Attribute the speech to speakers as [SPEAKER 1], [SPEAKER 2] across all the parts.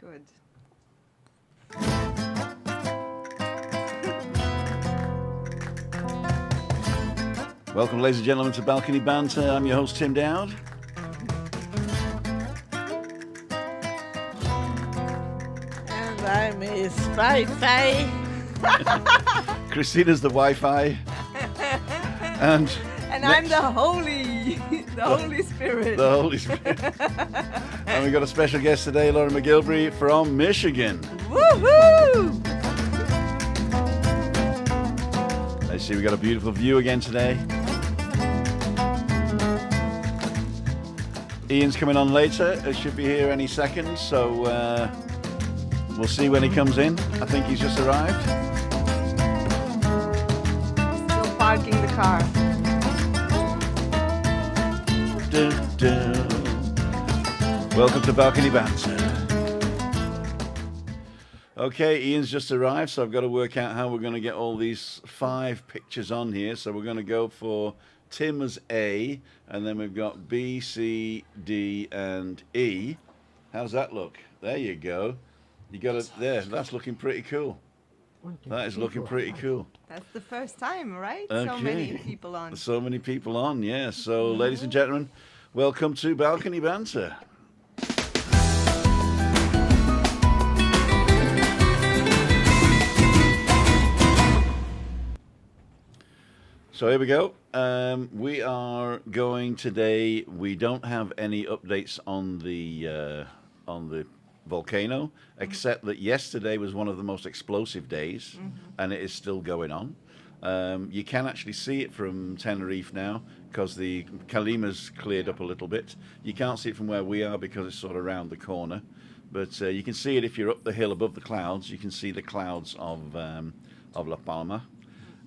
[SPEAKER 1] Good.
[SPEAKER 2] Welcome, ladies and gentlemen, to Balcony Banter. I'm your host, Tim Dowd.
[SPEAKER 3] And I'm Miss Wi-Fi.
[SPEAKER 2] Christina's the Wi-Fi. And
[SPEAKER 1] I'm the Holy Spirit.
[SPEAKER 2] The Holy Spirit. And we've got a special guest today, Laura McGilvery from Michigan.
[SPEAKER 1] Woohoo!
[SPEAKER 2] I see we've got a beautiful view again today. Ian's coming on later. It should be here any second, so we'll see when he comes in. I think he's just arrived.
[SPEAKER 1] Still parking the car.
[SPEAKER 2] Dun, dun. Welcome to Balcony Banter. Okay, Ian's just arrived, so I've got to work out how we're going to get all these 5 pictures on here. So we're going to go for Tim as A, and then we've got B, C, D, and E. How's that look? There you go. You got it there. That's looking pretty cool. That is looking pretty cool.
[SPEAKER 1] That's the first time, right?
[SPEAKER 2] Okay.
[SPEAKER 1] So many people on.
[SPEAKER 2] So many people on, yeah. So, ladies and gentlemen, welcome to Balcony Banter. So here we go. We are going today. We don't have any updates on the volcano, except that yesterday was one of the most explosive days, and it is still going on. You can actually see it from Tenerife now because the Calima's cleared up a little bit. You can't see it from where we are because it's sort of around the corner, but you can see it if you're up the hill above the clouds. You can see the clouds of La Palma.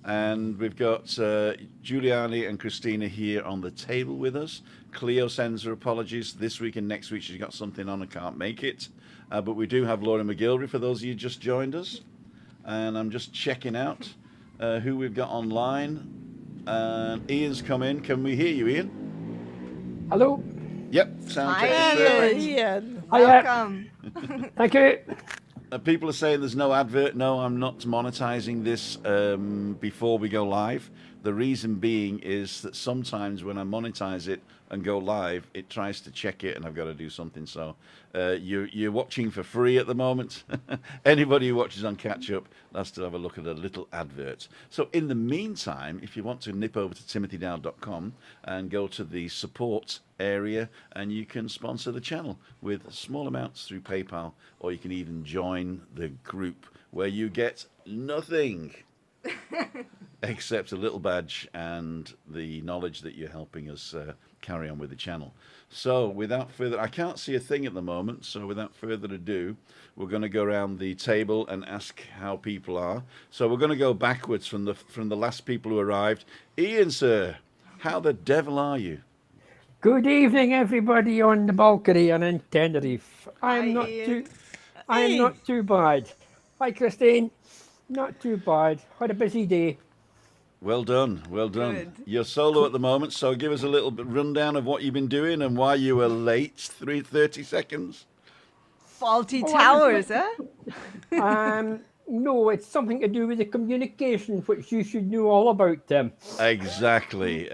[SPEAKER 2] And we've got Giuliani and Christina here on the table with us. Cleo sends her apologies. This week and next week she's got something on and can't make it. But we do have Laura McGilvery for those of you who just joined us. And I'm just checking out who we've got online. And Ian's come in. Can we hear you, Ian?
[SPEAKER 4] Hello.
[SPEAKER 2] Yep, sound
[SPEAKER 1] Hi,
[SPEAKER 2] check.
[SPEAKER 1] Ian.
[SPEAKER 3] Ian.
[SPEAKER 1] Welcome.
[SPEAKER 4] Thank you.
[SPEAKER 2] People are saying there's no advert. No, I'm not monetizing this before we go live. The reason being is that sometimes when I monetize it and go live, it tries to check it and I've got to do something. So you're watching for free at the moment. Anybody who watches on catch up has to have a look at a little advert. So in the meantime, if you want to nip over to timothydow.com and go to the support area, and you can sponsor the channel with small amounts through PayPal, or you can even join the group where you get nothing except a little badge and the knowledge that you're helping us carry on with the channel. So without further, I can't see a thing at the moment, so without further ado, we're going to go around the table and ask how people are. So we're going to go backwards from the last people who arrived. Ian, sir, how the devil are you?
[SPEAKER 4] Good evening, everybody on the balcony and in Tenerife.
[SPEAKER 1] Hi,
[SPEAKER 4] I'm not
[SPEAKER 1] Ian.
[SPEAKER 4] too bad. Hi, Christine. Not too bad. Had a busy day.
[SPEAKER 2] Well done, well done.
[SPEAKER 1] Good.
[SPEAKER 2] You're solo at the moment, so give us a little bit rundown of what you've been doing and why you were late. 30 seconds.
[SPEAKER 1] Faulty
[SPEAKER 4] Oh,
[SPEAKER 1] towers,
[SPEAKER 4] I
[SPEAKER 1] huh?
[SPEAKER 4] No, it's something to do with the communication, which you should know all about, Tim.
[SPEAKER 2] Exactly.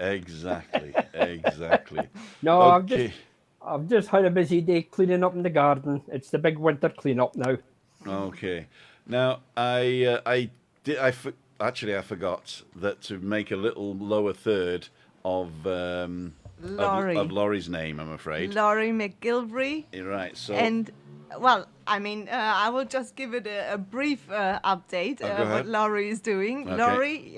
[SPEAKER 4] No,
[SPEAKER 2] Okay.
[SPEAKER 4] I've just had a busy day cleaning up in the garden. It's the big winter clean-up now.
[SPEAKER 2] Okay. Now, I forgot that to make a little lower third of
[SPEAKER 1] Laurie.
[SPEAKER 2] of Laurie's name, I'm afraid.
[SPEAKER 1] Laurie McGilvery.
[SPEAKER 2] You're right. So
[SPEAKER 1] And, well, I mean, I will just give it a brief update
[SPEAKER 2] Go
[SPEAKER 1] what
[SPEAKER 2] ahead.
[SPEAKER 1] Laurie is doing.
[SPEAKER 2] Okay.
[SPEAKER 1] Laurie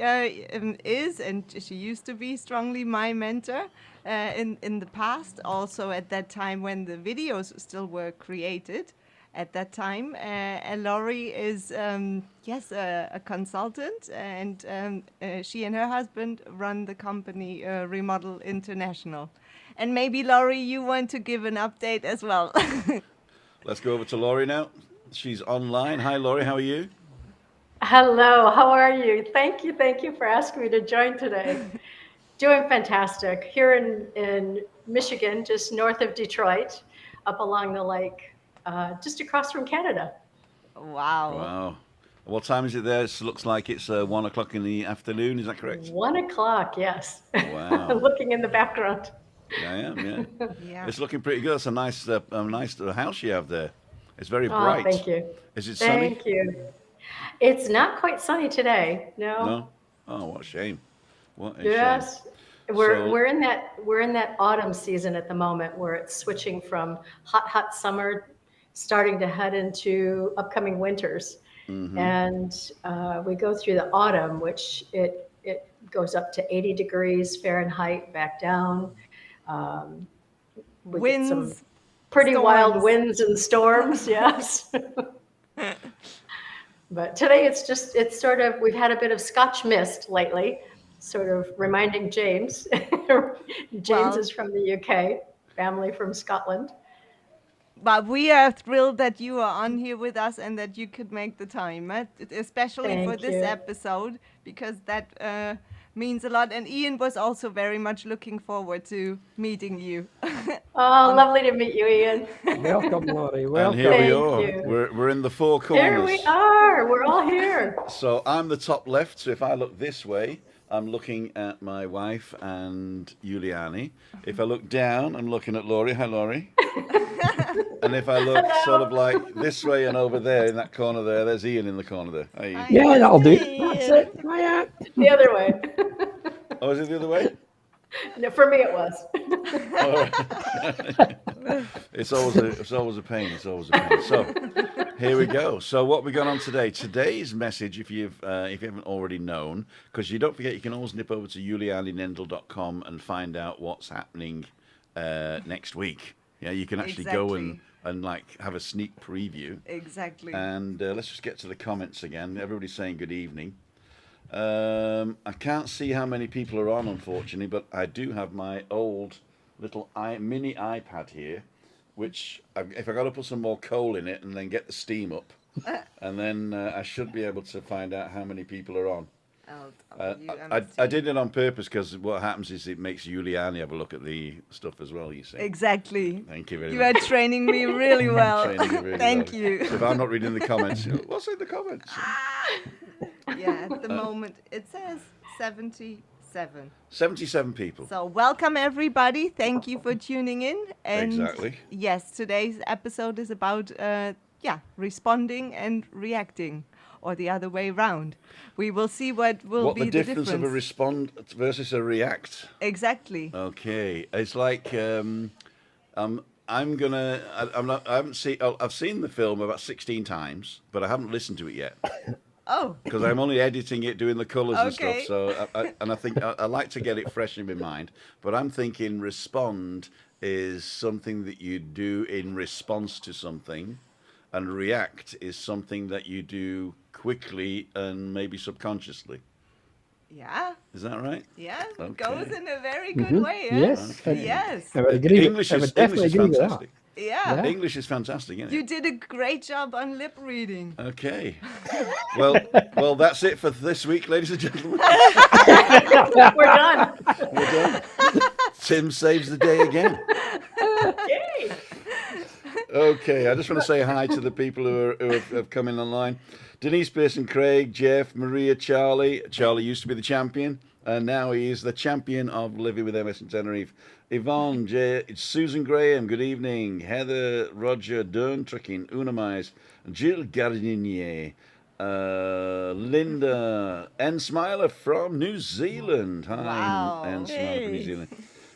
[SPEAKER 1] is, and she used to be strongly my mentor in the past, also at that time when the videos still were created. At that time, and Laurie is, a consultant, and she and her husband run the company Remodel International. And maybe, Laurie, you want to give an update as well.
[SPEAKER 2] let's go over to Laurie now. She's online. Hi, Laurie. How are you?
[SPEAKER 5] Hello, how are you? Thank you for asking me to join today. Doing fantastic. Here in Michigan, just north of Detroit, up along the lake. just across from Canada.
[SPEAKER 1] Wow.
[SPEAKER 2] Wow. What time is it there? It looks like it's 1 o'clock in the afternoon. Is that correct?
[SPEAKER 5] 1 o'clock, yes.
[SPEAKER 2] Wow.
[SPEAKER 5] Looking in the background.
[SPEAKER 2] I am, yeah.
[SPEAKER 1] Yeah.
[SPEAKER 2] It's looking pretty good. It's a nice house you have there. It's very
[SPEAKER 5] Oh,
[SPEAKER 2] bright.
[SPEAKER 5] thank you.
[SPEAKER 2] Is it sunny?
[SPEAKER 5] Thank you. It's not quite sunny today. No.
[SPEAKER 2] No? Oh, what a shame. What a
[SPEAKER 5] Yes.
[SPEAKER 2] shame.
[SPEAKER 5] We're
[SPEAKER 2] So-
[SPEAKER 5] we're in that autumn season at the moment where it's switching from hot summer, starting to head into upcoming winters.
[SPEAKER 2] Mhm.
[SPEAKER 5] And we go through the autumn, which it goes up to 80 degrees Fahrenheit, back down. We get some
[SPEAKER 1] Winds.
[SPEAKER 5] pretty wild
[SPEAKER 1] storms.
[SPEAKER 5] winds and storms, yes. But today it's sort of, we've had a bit of Scotch mist lately, sort of reminding James. James
[SPEAKER 1] Well-
[SPEAKER 5] is from the UK, family from Scotland.
[SPEAKER 1] But we are thrilled that you are on here with us and that you could make the time, especially for
[SPEAKER 5] Thank
[SPEAKER 1] this
[SPEAKER 5] you.
[SPEAKER 1] episode, because that means a lot. And Ian was also very much looking forward to meeting you.
[SPEAKER 5] Oh, lovely to meet you, Ian.
[SPEAKER 4] Welcome, Laurie.
[SPEAKER 2] And
[SPEAKER 4] Welcome.
[SPEAKER 2] here we
[SPEAKER 5] Thank
[SPEAKER 2] are.
[SPEAKER 5] you.
[SPEAKER 2] We're in the four corners.
[SPEAKER 5] Here we are. We're all here.
[SPEAKER 2] So I'm the top left. So if I look this way, I'm looking at my wife and Giuliani. If I look down, I'm looking at Laurie. Hi, Laurie. And if I look sort of like this way and over there in that corner there, there's Ian in the corner there. Hi, Ian.
[SPEAKER 1] Hi.
[SPEAKER 4] Yeah, that'll do. That's it. Hiya.
[SPEAKER 5] The other way.
[SPEAKER 2] Oh, is it the other way?
[SPEAKER 5] No, for me, it was.
[SPEAKER 2] It's always a pain. It's always a pain. So here we go. So what we got on today? Today's message, if you haven't already known, because you don't forget, you can always nip over to julianinendel.com and find out what's happening next week. Yeah, you can actually go and like have a sneak preview.
[SPEAKER 1] Exactly.
[SPEAKER 2] And let's just get to the comments again. Everybody's saying good evening. I can't see how many people are on, unfortunately, but I do have my old little mini iPad here, which if I got to put some more coal in it and then get the steam up, and then I should be able to find out how many people are on. I did it on purpose because what happens is it makes Giuliani have a look at the stuff as well, you see.
[SPEAKER 1] Exactly.
[SPEAKER 2] Thank you very
[SPEAKER 1] You
[SPEAKER 2] much.
[SPEAKER 1] are training me really well.
[SPEAKER 2] Training you really
[SPEAKER 1] Thank
[SPEAKER 2] well.
[SPEAKER 1] you.
[SPEAKER 2] So if I'm not reading the comments, you know, what's in the comments?
[SPEAKER 1] Yeah, at the moment it says 77.
[SPEAKER 2] 77 people.
[SPEAKER 1] So welcome everybody. Thank you for tuning in. And
[SPEAKER 2] Exactly.
[SPEAKER 1] yes, today's episode is about responding and reacting, or the other way around. We will see what will
[SPEAKER 2] What
[SPEAKER 1] be
[SPEAKER 2] the difference of a respond versus a react?
[SPEAKER 1] Exactly.
[SPEAKER 2] Okay, it's like I've seen the film about 16 times, but I haven't listened to it yet
[SPEAKER 1] Oh,
[SPEAKER 2] because I'm only editing it, doing the colours and stuff.
[SPEAKER 1] Okay.
[SPEAKER 2] So I think I like to get it fresh in my mind. But I'm thinking respond is something that you do in response to something, and react is something that you do quickly and maybe subconsciously.
[SPEAKER 1] yeah.
[SPEAKER 2] Is that right?
[SPEAKER 1] Yeah, it
[SPEAKER 2] Okay.
[SPEAKER 1] goes in a very good way. Eh?
[SPEAKER 4] Yes.
[SPEAKER 2] Okay.
[SPEAKER 1] Yes.
[SPEAKER 4] I would agree.
[SPEAKER 2] English
[SPEAKER 4] I
[SPEAKER 2] is
[SPEAKER 4] would definitely agree with that.
[SPEAKER 2] fantastic.
[SPEAKER 1] Yeah.
[SPEAKER 4] Yeah.
[SPEAKER 2] English is fantastic, isn't it?
[SPEAKER 1] You did a great job on lip reading.
[SPEAKER 2] Okay. Well, that's it for this week, ladies and gentlemen.
[SPEAKER 5] We're done.
[SPEAKER 2] We're done. Tim saves the day again.
[SPEAKER 5] Yay.
[SPEAKER 2] Okay, I just want to say hi to the people who have come in online. Denise Pearson, Craig, Jeff, Maria, Charlie. Charlie used to be the champion, and now he is the champion of Living with MS in Tenerife. Yvonne, Susan Graham, good evening. Heather, Roger, Dern Tricking, Unamize, Jill Gardinier, Linda, N. Smiler from New Zealand. Hi,
[SPEAKER 1] Wow.
[SPEAKER 2] N. Smiler from New Zealand.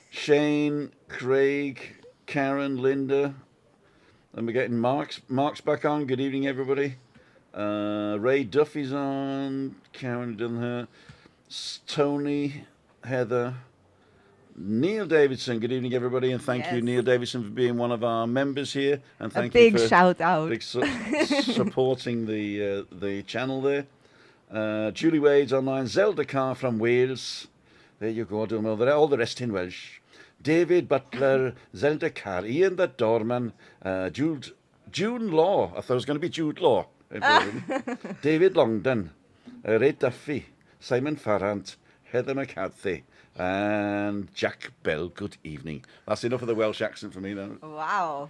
[SPEAKER 2] Shane, Craig, Karen, Linda. And we're getting Mark's back on. Good evening, everybody. Ray Duffy's on. Karen Dunher. Tony, Heather. Neil Davidson, good evening, everybody, and thank you,
[SPEAKER 1] Yes.
[SPEAKER 2] Neil Davidson, for being one of our members here, and
[SPEAKER 1] A
[SPEAKER 2] thank
[SPEAKER 1] big
[SPEAKER 2] you for
[SPEAKER 1] shout out.
[SPEAKER 2] supporting the channel there. Julie Wade's online. Zelda Carr from Wales. There you go. I don't know all the rest in Welsh. David Butler, Zelda Carr, Ian the Doorman, June Law. I thought it was going to be Jude Law. David Longdon, Ray Duffy, Simon Farrant, Heather McCarthy, and Jack Bell. Good evening. That's enough of the Welsh accent for me, then.
[SPEAKER 1] Wow.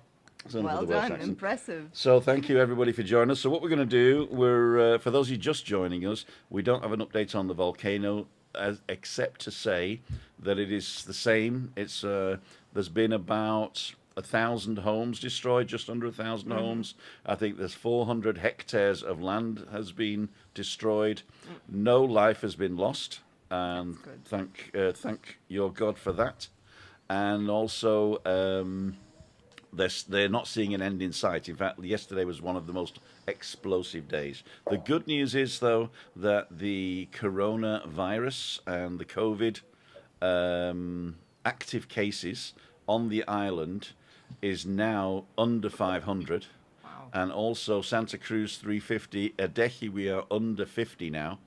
[SPEAKER 1] Well done, impressive.
[SPEAKER 2] So thank you everybody for joining us. So what we're going to do, for those of you just joining us, we don't have an update on the volcano except to say that it is the same. It's there's been about 1,000 homes destroyed, just under 1,000 homes. I think there's 400 hectares of land has been destroyed. No life has been lost, and thank your God for that. And also, they're not seeing an end in sight. In fact, yesterday was one of the most explosive days. The good news is, though, that the coronavirus and the COVID active cases on the island is now under 500.
[SPEAKER 1] Wow.
[SPEAKER 2] And also Santa Cruz 350, Adeje we are under 50 now.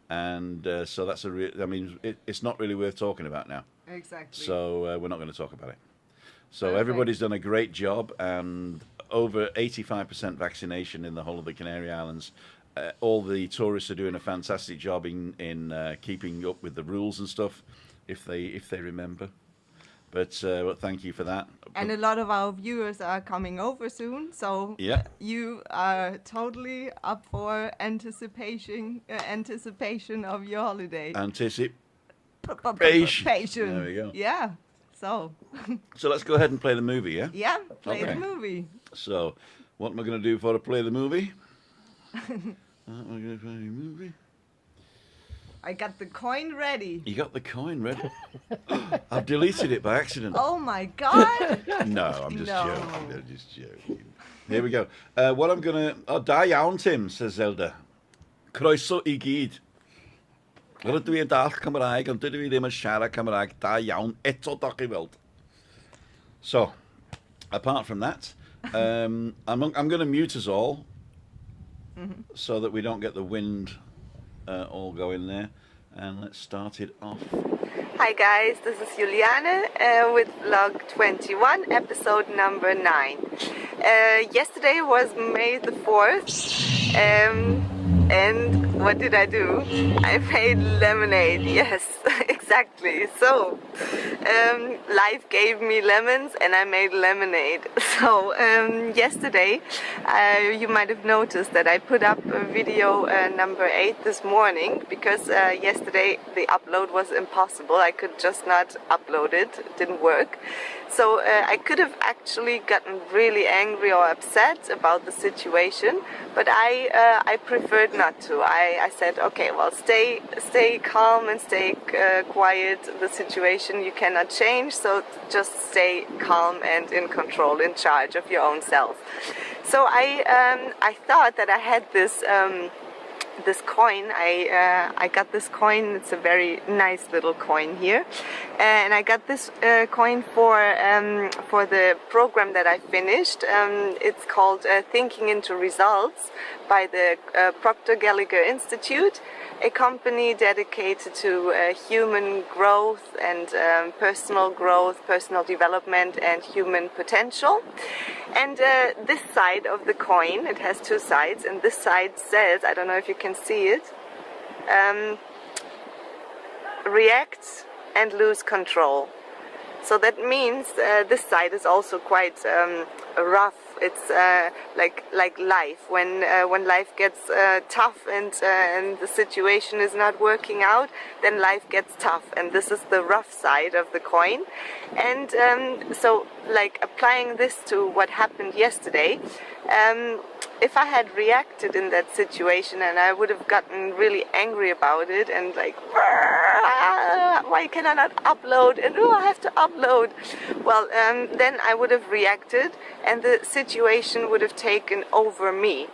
[SPEAKER 2] And so that's it's not really worth talking about now.
[SPEAKER 1] Exactly.
[SPEAKER 2] So we're not going to talk about it. So
[SPEAKER 1] Perfect.
[SPEAKER 2] everybody's done a great job, and over 85% vaccination in the whole of the Canary Islands. All the tourists are doing a fantastic job in keeping up with the rules and stuff, if they remember. But thank you for that.
[SPEAKER 1] And a lot of our viewers are coming over soon, so
[SPEAKER 2] Yeah.
[SPEAKER 1] you are totally up for anticipation of your holiday.
[SPEAKER 2] Anticipation.
[SPEAKER 1] Patient.
[SPEAKER 2] There we go.
[SPEAKER 1] Yeah. So.
[SPEAKER 2] So let's go ahead and play the movie, yeah?
[SPEAKER 1] Yeah. Play
[SPEAKER 2] Okay.
[SPEAKER 1] the movie.
[SPEAKER 2] So, what am I going to do for to play the movie? We're going to play the movie.
[SPEAKER 1] I got the coin ready.
[SPEAKER 2] You got the coin ready? I've deleted it by accident.
[SPEAKER 1] Oh my God.
[SPEAKER 2] No, I'm just
[SPEAKER 1] No.
[SPEAKER 2] joking. I'm just joking. Here we go. What I'm going to... Oh, da iawn, Tim, says Zelda. Croeso I gyd. Rydw i'n dall Cymraeg, ond dydw i ddim yn siarad Cymraeg da iawn eto, doch chi weld. So, apart from that, I'm going to mute us all so that we don't get the wind all going there. And let's start it off.
[SPEAKER 1] Hi guys, this is Juliane with vlog 21, episode number 9. Yesterday was May the 4th, and what did I do? I made lemonade, yes, exactly. So, life gave me lemons and I made lemonade. So, yesterday, you might have noticed that I put up a video number 8 this morning, because yesterday the upload was impossible. I could just not upload it, it didn't work. So I could have actually gotten really angry or upset about the situation, but I preferred not to. I said, okay, well, stay calm and stay quiet. The situation you cannot change, so just stay calm and in control, in charge of your own self. So I thought that I had this coin. I got this coin. It's a very nice little coin here, and I got this coin for the program that I finished. It's called Thinking into Results by the Proctor Gallagher Institute, a company dedicated to human growth and personal growth, personal development, and human potential. And this side of the coin, it has two sides, and this side says, I don't know if you can see it, react and lose control. So that means this side is also quite rough. It's like life. When life gets tough and the situation is not working out, then life gets tough. And this is the rough side of the coin. And so, like, applying this to what happened yesterday, if I had reacted in that situation and I would have gotten really angry about it and like, why can I not upload? And I have to upload. Well, then I would have reacted and the situation would have taken over me.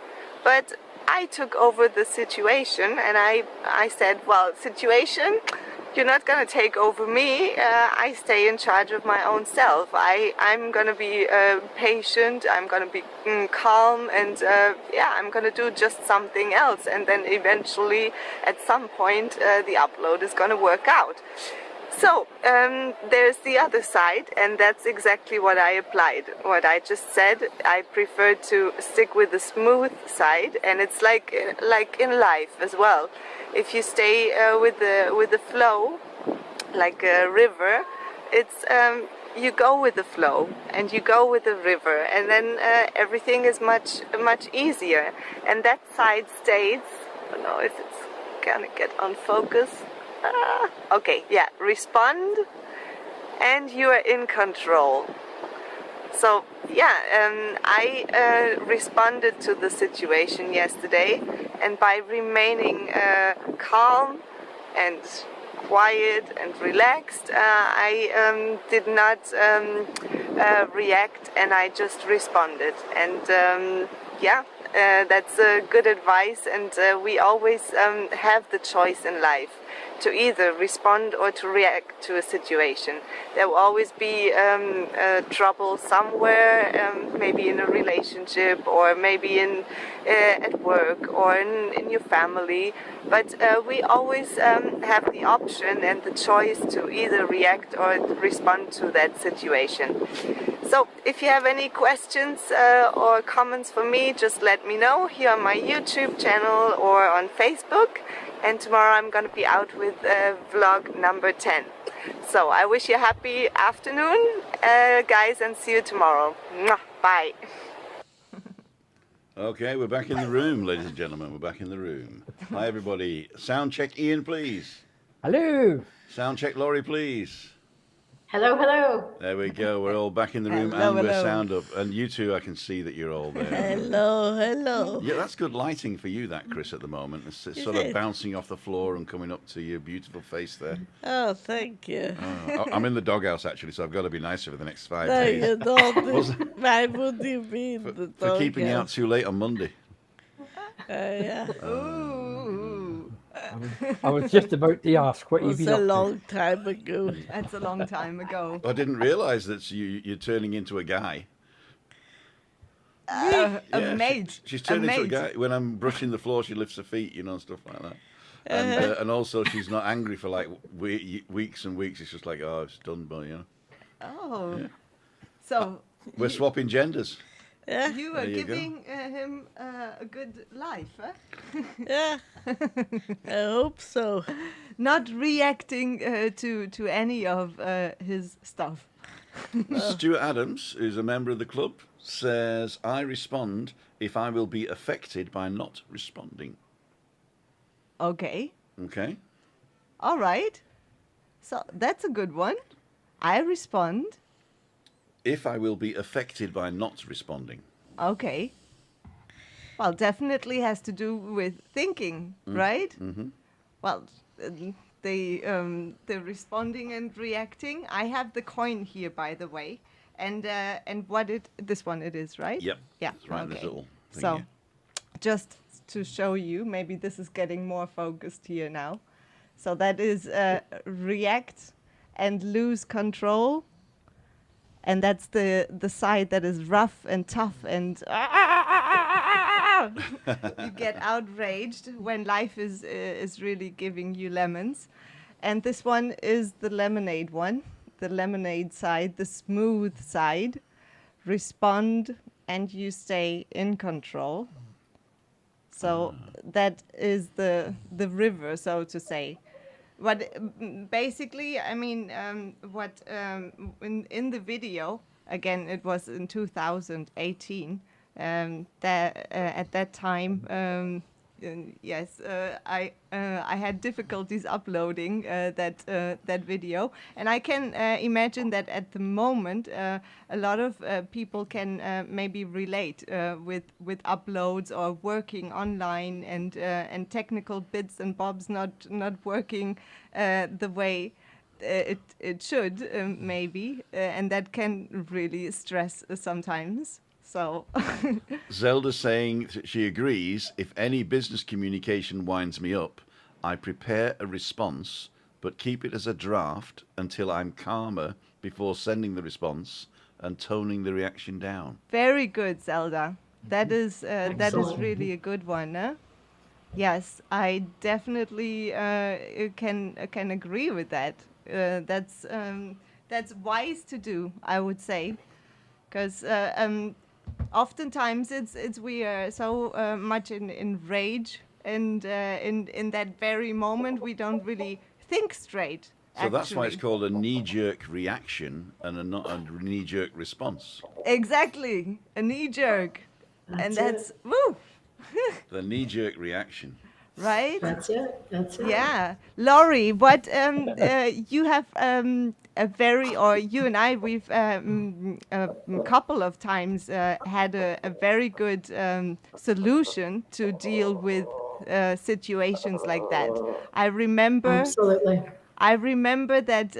[SPEAKER 1] But I took over the situation and I said, well, situation, you're not going to take over me. I stay in charge of my own self. I'm going to be patient. I'm going to be calm, and I'm going to do just something else. And then eventually, at some point, the upload is going to work out. So there's the other side, and that's exactly what I applied. What I just said, I prefer to stick with the smooth side, and it's like in life as well. If you stay with the flow, like a river, it's you go with the flow and you go with the river, and then everything is much easier. And that side states, I don't know if it's gonna get on focus. Okay, yeah, respond, and you are in control. So yeah, I responded to the situation yesterday, and by remaining calm and quiet and relaxed, I did not react, and I just responded. And yeah, that's good advice, and we always have the choice in life to either respond or to react to a situation. There will always be trouble somewhere, maybe in a relationship, or maybe at work, or in your family. But we always have the option and the choice to either react or respond to that situation. So if you have any questions or comments for me, just let me know here on my YouTube channel or on Facebook. And tomorrow I'm going to be out with vlog number 10. So I wish you a happy afternoon, guys, and see you tomorrow. Mwah, bye.
[SPEAKER 2] Okay, we're back in the room, ladies and gentlemen. We're back in the room. Hi, everybody. Sound check, Ian, please.
[SPEAKER 4] Hello.
[SPEAKER 2] Sound check, Laurie, please.
[SPEAKER 5] Hello, hello.
[SPEAKER 2] There we go. We're all back in the room,
[SPEAKER 1] Hello,
[SPEAKER 2] and we're
[SPEAKER 1] hello.
[SPEAKER 2] sound up. And you two, I can see that you're all there.
[SPEAKER 3] Hello, hello.
[SPEAKER 2] Yeah, that's good lighting for you, that, Chris, at the moment. It's sort of
[SPEAKER 3] it?
[SPEAKER 2] bouncing off the floor and coming up to your beautiful face there.
[SPEAKER 3] Oh, thank you.
[SPEAKER 2] I'm in the doghouse, actually, so I've got to be nicer for the next 5
[SPEAKER 3] No,
[SPEAKER 2] days.
[SPEAKER 3] you don't. Why would you be in the
[SPEAKER 2] For keeping you out
[SPEAKER 3] doghouse?
[SPEAKER 2] too late on Monday.
[SPEAKER 3] Yeah.
[SPEAKER 1] Ooh,
[SPEAKER 4] I was just about to ask what
[SPEAKER 3] It
[SPEAKER 4] you've
[SPEAKER 3] was
[SPEAKER 4] been
[SPEAKER 3] a
[SPEAKER 4] up to.
[SPEAKER 3] long time ago.
[SPEAKER 1] that's a long time ago.
[SPEAKER 2] I didn't realise that you're turning into a guy.
[SPEAKER 1] A
[SPEAKER 2] Yeah,
[SPEAKER 1] maid.
[SPEAKER 2] she's turning into a
[SPEAKER 1] maid.
[SPEAKER 2] guy. When I'm brushing the floor, she lifts her feet, and stuff like that. And also, she's not angry for like weeks and weeks. It's just like, oh, it's done, but
[SPEAKER 1] Oh,
[SPEAKER 2] Yeah.
[SPEAKER 1] so
[SPEAKER 2] we're swapping genders.
[SPEAKER 3] Yeah,
[SPEAKER 1] you are
[SPEAKER 2] There you go.
[SPEAKER 1] giving him a good life, huh?
[SPEAKER 3] yeah. I hope so.
[SPEAKER 1] Not reacting to any of his stuff.
[SPEAKER 2] Stuart Adams, who's a member of the club, says, I respond if I will be affected by not responding.
[SPEAKER 1] Okay,
[SPEAKER 2] Okay?
[SPEAKER 1] all right. So that's a good one. I respond.
[SPEAKER 2] If I will be affected by not responding.
[SPEAKER 1] Okay. Well, definitely has to do with thinking, right?
[SPEAKER 2] Mm-hmm.
[SPEAKER 1] Well, the responding and reacting. I have the coin here, by the way, and what this one it is, right?
[SPEAKER 2] Yep.
[SPEAKER 1] Yeah.
[SPEAKER 2] It's right in this
[SPEAKER 1] okay.
[SPEAKER 2] little thing
[SPEAKER 1] So,
[SPEAKER 2] here.
[SPEAKER 1] just to show you, maybe this is getting more focused here now. So that is react and lose control. And that's the side that is rough and tough and you get outraged when life is really giving you lemons. And this one is the lemonade one, the lemonade side, the smooth side. Respond and you stay in control. So that is the river, so to say. But basically, I mean, in the video, again, it was in 2018, that at that time, yes, I had difficulties uploading that video, and I can imagine that at the moment, a lot of people can maybe relate with uploads or working online and technical bits and bobs not working the way it should maybe, and that can really stress sometimes. So
[SPEAKER 2] Zelda's saying that she agrees, if any business communication winds me up, I prepare a response, but keep it as a draft until I'm calmer before sending the response and toning the reaction down.
[SPEAKER 1] very good, Zelda. That is
[SPEAKER 5] Excellent.
[SPEAKER 1] really a good one. Huh? Yes, I definitely can agree with that. That's wise to do, I would say, because oftentimes it's we are so much in rage, and in that very moment we don't really think straight.
[SPEAKER 2] So that's why it's
[SPEAKER 1] actually.
[SPEAKER 2] called a knee-jerk reaction and not a knee-jerk response.
[SPEAKER 1] Exactly, a knee jerk. And that's, woo,
[SPEAKER 2] The knee-jerk reaction.
[SPEAKER 1] right?
[SPEAKER 5] That's it. That's it.
[SPEAKER 1] Yeah. Laurie, what you have a very, or you and I, we've a couple of times had a very good solution to deal with situations like that.
[SPEAKER 5] Absolutely.
[SPEAKER 1] I remember that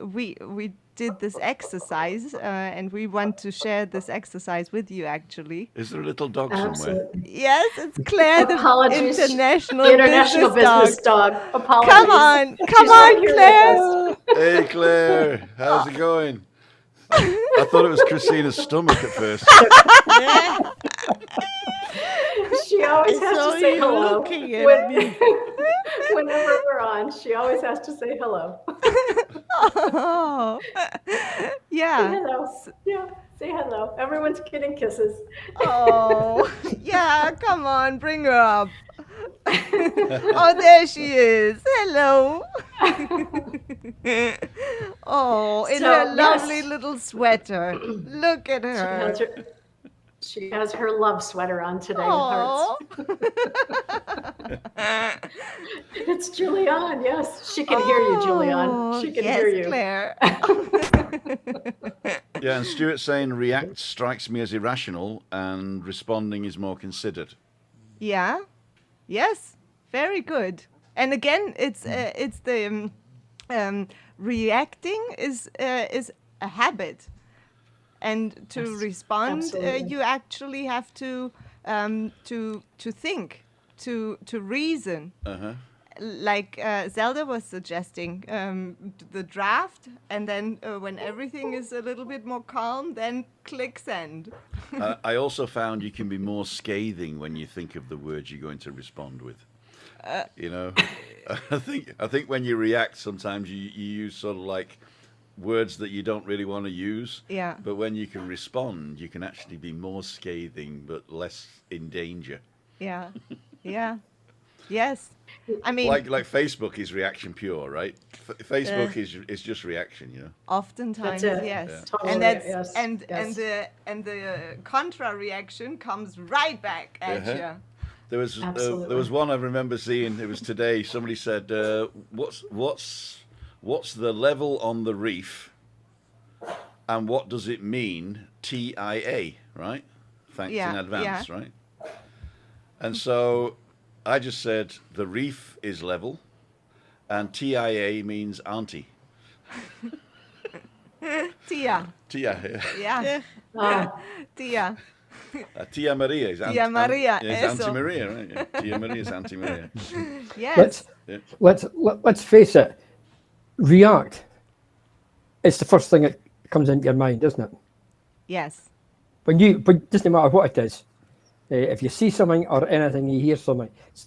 [SPEAKER 1] we did this exercise, and we want to share this exercise with you. Actually,
[SPEAKER 2] Is there a little dog somewhere?
[SPEAKER 5] Absolutely.
[SPEAKER 1] yes, it's Claire, the
[SPEAKER 5] Apologies.
[SPEAKER 1] international,
[SPEAKER 5] The international business
[SPEAKER 1] dog.
[SPEAKER 5] dog. Apologies.
[SPEAKER 1] Come on, come
[SPEAKER 5] She's right
[SPEAKER 1] on,
[SPEAKER 5] here
[SPEAKER 1] Claire.
[SPEAKER 5] with us.
[SPEAKER 2] Hey, Claire, how's it going? I thought it was Christina's stomach at first.
[SPEAKER 5] She always
[SPEAKER 3] I
[SPEAKER 5] has
[SPEAKER 3] saw
[SPEAKER 5] to say
[SPEAKER 3] you
[SPEAKER 5] hello.
[SPEAKER 3] looking at me.
[SPEAKER 5] Whenever we're on, she always has to say hello.
[SPEAKER 1] Oh,
[SPEAKER 5] Say
[SPEAKER 1] yeah.
[SPEAKER 5] hello. Yeah, say hello. Everyone's getting kisses.
[SPEAKER 1] Oh, yeah. Come on, bring her up. Oh, there she is. Hello. Oh, in
[SPEAKER 5] So,
[SPEAKER 1] her lovely
[SPEAKER 5] yes.
[SPEAKER 1] little sweater. Look at her.
[SPEAKER 5] She has her love sweater on today with
[SPEAKER 1] Oh.
[SPEAKER 5] hearts. It's Julianne, yes. She can hear you, Julianne. She can
[SPEAKER 1] yes,
[SPEAKER 5] hear you.
[SPEAKER 1] Claire.
[SPEAKER 2] Yeah, and Stuart's saying react strikes me as irrational and responding is more considered.
[SPEAKER 1] Yeah. Yes. Very good. And again, it's the reacting is a habit, and to
[SPEAKER 5] Yes,
[SPEAKER 1] respond,
[SPEAKER 5] absolutely.
[SPEAKER 1] you actually have to think, to reason.
[SPEAKER 2] Uh-huh.
[SPEAKER 1] Like Zelda was suggesting, the draft, and then when everything is a little bit more calm, then click send.
[SPEAKER 2] I also found you can be more scathing when you think of the words you're going to respond with. You know, I think when you react, sometimes you use sort of like words that you don't really want to use.
[SPEAKER 1] Yeah.
[SPEAKER 2] But when you can respond, you can actually be more scathing but less in danger.
[SPEAKER 1] Yeah. Yeah. Yes. I mean,
[SPEAKER 2] Like Facebook is reaction pure, right? Facebook is just reaction, you know.
[SPEAKER 1] oftentimes,
[SPEAKER 5] That's it.
[SPEAKER 1] yes.
[SPEAKER 2] Yeah.
[SPEAKER 5] Totally,
[SPEAKER 1] And that's
[SPEAKER 5] yes,
[SPEAKER 1] and
[SPEAKER 5] yes.
[SPEAKER 1] the contra reaction comes right back at
[SPEAKER 2] Uh-huh.
[SPEAKER 1] you.
[SPEAKER 2] There was
[SPEAKER 5] Absolutely.
[SPEAKER 2] there was one I remember seeing. It was today. Somebody said, "What's the level on the reef, and what does it mean? TIA, right? Thanks
[SPEAKER 1] Yeah,
[SPEAKER 2] in advance,
[SPEAKER 1] yeah.
[SPEAKER 2] right?" And so I just said the reef is level, and TIA means auntie.
[SPEAKER 1] Tia.
[SPEAKER 2] Tia,
[SPEAKER 1] Yeah.
[SPEAKER 5] Oh,
[SPEAKER 1] Tia.
[SPEAKER 2] Tia Maria is
[SPEAKER 1] Tia Maria,
[SPEAKER 2] is Auntie
[SPEAKER 1] eso.
[SPEAKER 2] Maria, right? Yeah. Tia Maria is Auntie Maria.
[SPEAKER 1] Yes.
[SPEAKER 2] Yeah.
[SPEAKER 4] Let's face it. React. It's the first thing that comes into your mind, isn't it?
[SPEAKER 1] Yes.
[SPEAKER 4] But doesn't matter what it is. If you see something or anything, you hear something. It's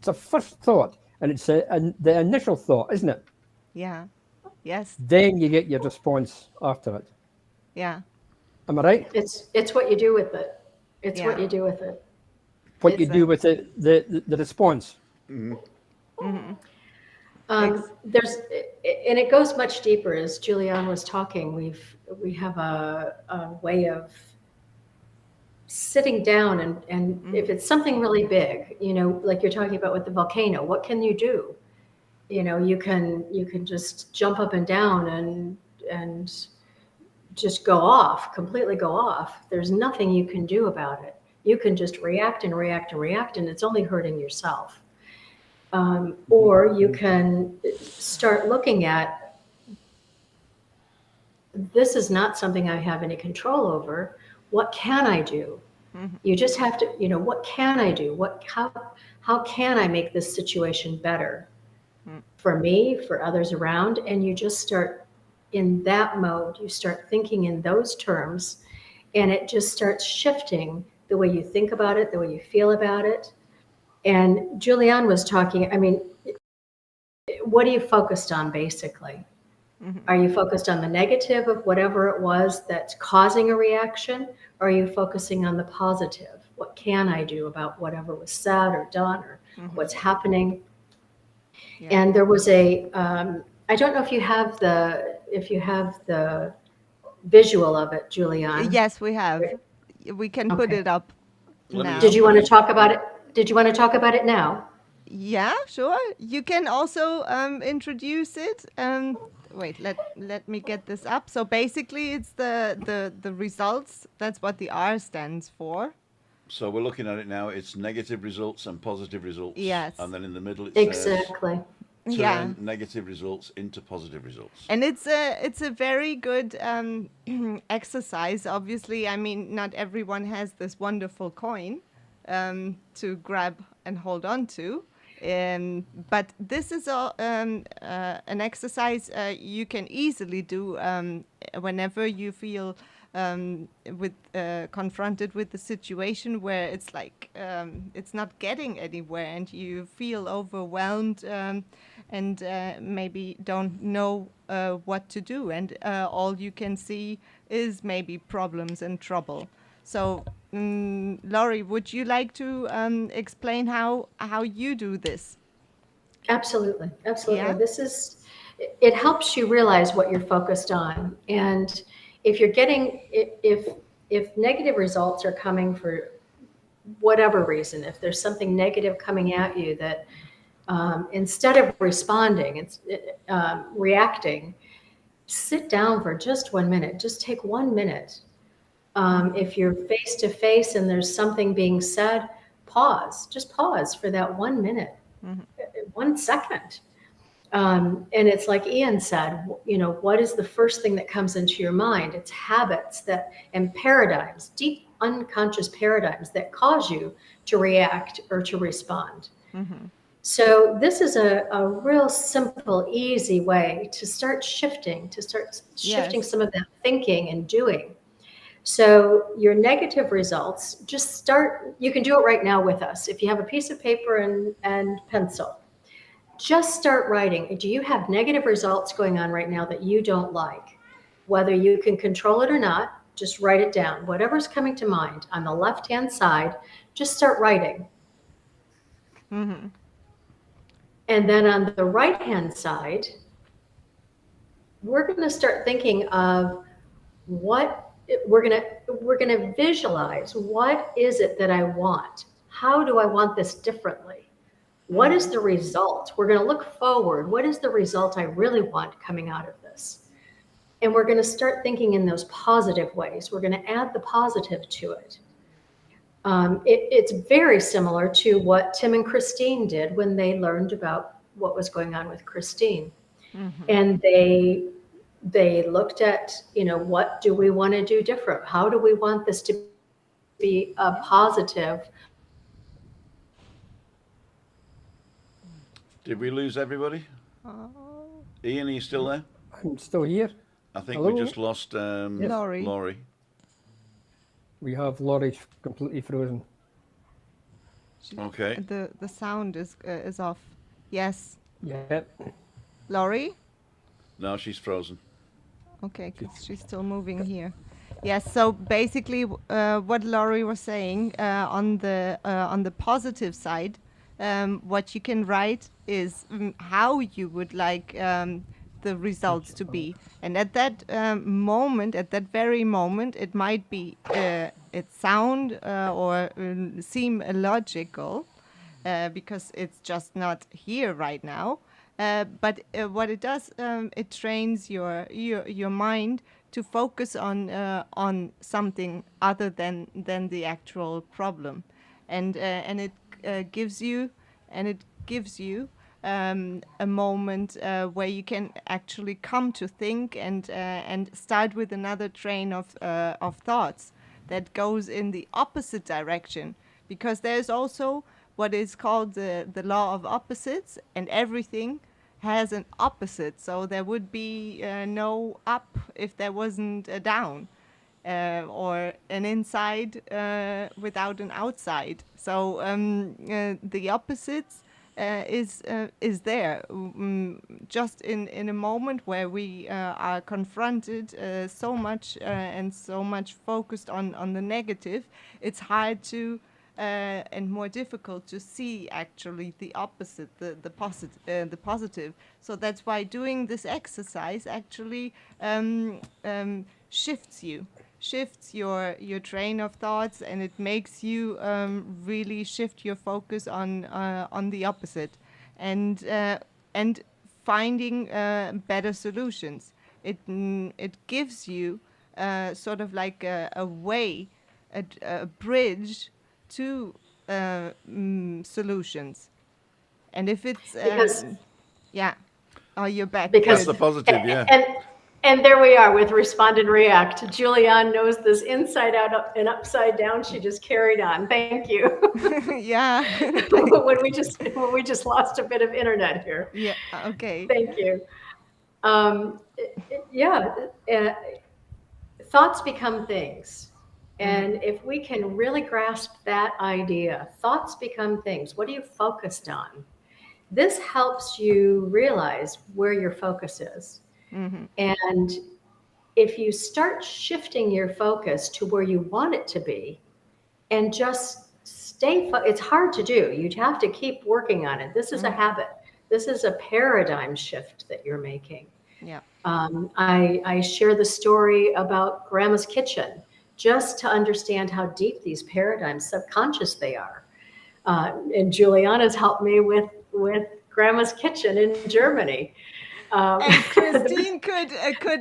[SPEAKER 4] the first thought, and it's the initial thought, isn't it?
[SPEAKER 1] Yeah. Yes.
[SPEAKER 4] Then you get your response after it.
[SPEAKER 1] Yeah.
[SPEAKER 4] Am I right?
[SPEAKER 5] it's what you do with it. It's what
[SPEAKER 1] Yeah.
[SPEAKER 5] you do with it.
[SPEAKER 4] What you
[SPEAKER 1] It's
[SPEAKER 4] do with the response.
[SPEAKER 5] There's, and it goes much deeper. As Julianne was talking, we have a way of sitting down and if it's something really big, you know, like you're talking about with the volcano, what can you do? You know, you can just jump up and down and just completely go off. There's nothing you can do about it. You can just react and react and react, and it's only hurting yourself. Or you can start looking at, this is not something I have any control over. What can I do? You just have to, you know, what can I do? How can I make this situation better for me, for others around? And you just start in that mode. You start thinking in those terms, and it just starts shifting the way you think about it, the way you feel about it. And Julianne was talking, I mean, what are you focused on basically? Are you focused on the negative of whatever it was that's causing a reaction? Or are you focusing on the positive? What can I do about whatever was said or done or what's happening?
[SPEAKER 1] Yeah.
[SPEAKER 5] And there was a I don't know if you have the visual of it, Julianne.
[SPEAKER 1] Yes, we have. We can put
[SPEAKER 5] Okay.
[SPEAKER 1] it up
[SPEAKER 2] Let me
[SPEAKER 1] now.
[SPEAKER 5] Did you want to talk about it? Did you want to talk about it now?
[SPEAKER 1] Yeah, sure. You can also introduce it. Wait, let me get this up. So basically, it's the results. That's what the R stands for.
[SPEAKER 2] So we're looking at it now. It's negative results and positive results.
[SPEAKER 1] Yes.
[SPEAKER 2] And then in the middle it says
[SPEAKER 5] Exactly.
[SPEAKER 1] Yeah.
[SPEAKER 2] turn negative results into positive results.
[SPEAKER 1] And it's a very good exercise. Obviously, I mean, not everyone has this wonderful coin to grab and hold on to. But this is an exercise you can easily do whenever you feel with confronted with the situation where it's like it's not getting anywhere and you feel overwhelmed and maybe don't know what to do, and all you can see is maybe problems and trouble. So, Laurie, would you like to explain how you do this?
[SPEAKER 5] Absolutely. Absolutely.
[SPEAKER 1] Yeah.
[SPEAKER 5] It helps you realize what you're focused on. And if you're getting, if negative results are coming for whatever reason, if there's something negative coming at you that instead of responding, it's reacting, sit down for just 1 minute. Just take 1 minute. If you're face to face and there's something being said, pause. Just pause for that 1 minute, 1 second. And it's like Ian said, what is the first thing that comes into your mind? It's habits and paradigms, deep unconscious paradigms that cause you to react or to respond. So this is a real simple, easy way to start shifting
[SPEAKER 1] Yes.
[SPEAKER 5] some of that thinking and doing. So your negative results, you can do it right now with us. If you have a piece of paper and pencil, just start writing. Do you have negative results going on right now that you don't like? Whether you can control it or not, just write it down. Whatever's coming to mind on the left-hand side, just start writing. And then on the right-hand side, we're going to start thinking of what we're going to visualize. What is it that I want? How do I want this differently? What is the result? We're going to look forward. What is the result I really want coming out of this? And we're going to start thinking in those positive ways. We're going to add the positive to it. It's very similar to what Tim and Christine did when they learned about what was going on with Christine. And they looked at, what do we want to do different? How do we want this to be a positive?
[SPEAKER 2] Did we lose everybody? Ian, are you still there?
[SPEAKER 4] I'm still here.
[SPEAKER 2] I think
[SPEAKER 4] Hello?
[SPEAKER 2] we just lost
[SPEAKER 1] Laurie.
[SPEAKER 2] Laurie.
[SPEAKER 4] We have Laurie completely frozen.
[SPEAKER 2] Okay.
[SPEAKER 1] The sound is off. Yes.
[SPEAKER 4] Yep.
[SPEAKER 1] Laurie?
[SPEAKER 2] No, she's frozen.
[SPEAKER 1] Okay, because she's still moving here. Yes. So basically, what Laurie was saying on the positive side, what you can write is how you would like the results to be, and at that moment, at that very moment, it might be it sound or seem illogical because it's just not here right now. But what it does, it trains your mind to focus on something other than the actual problem, and it gives you a moment where you can actually come to think and start with another train of thoughts that goes in the opposite direction, because there's also what is called the law of opposites, and everything has an opposite. So there would be no up if there wasn't a down, or an inside without an outside. So the opposites is there. Just in a moment where we are confronted so much and so much focused on the negative, it's hard to and more difficult to see actually the opposite, the positive. So that's why doing this exercise actually shifts your train of thoughts, and it makes you really shift your focus on the opposite, and finding better solutions. It gives you sort of like a way, a bridge to solutions. And if it's
[SPEAKER 5] Because-
[SPEAKER 1] yeah, oh, you're back.
[SPEAKER 5] Because-
[SPEAKER 2] That's the positive, yeah.
[SPEAKER 5] And there we are with respond and react. Julianne knows this inside out and upside down. She just carried on. Thank you.
[SPEAKER 1] Yeah.
[SPEAKER 5] when we just lost a bit of internet here.
[SPEAKER 1] Yeah. Okay.
[SPEAKER 5] Thank you. Yeah. Thoughts become things. And if we can really grasp that idea, thoughts become things. What are you focused on? This helps you realize where your focus is. And if you start shifting your focus to where you want it to be and just stay, it's hard to do. You'd have to keep working on it. This is a habit. This is a paradigm shift that you're making.
[SPEAKER 1] Yeah.
[SPEAKER 5] I share the story about Grandma's kitchen just to understand how deep these paradigms, subconscious they are. And Juliana's helped me with Grandma's kitchen in Germany.
[SPEAKER 1] And Christine could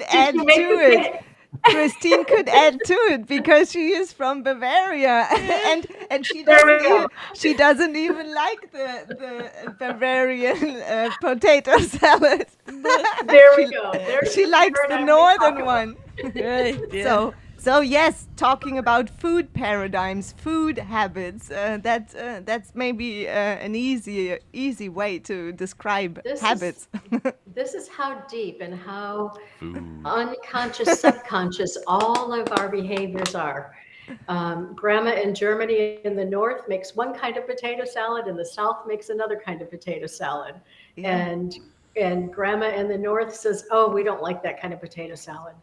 [SPEAKER 1] add to it. Christine could add to it because she is from Bavaria, and she doesn't even like the Bavarian potato salad.
[SPEAKER 5] There we go.
[SPEAKER 1] She likes the northern one.
[SPEAKER 3] Right, yeah.
[SPEAKER 1] So yes, talking about food paradigms, food habits. That's maybe an easy way to describe habits.
[SPEAKER 5] This is how deep and how unconscious, subconscious all of our behaviors are. Grandma in Germany in the north makes one kind of potato salad, and the south makes another kind of potato salad.
[SPEAKER 1] Yeah.
[SPEAKER 5] And Grandma in the north says, "Oh, we don't like that kind of potato salad."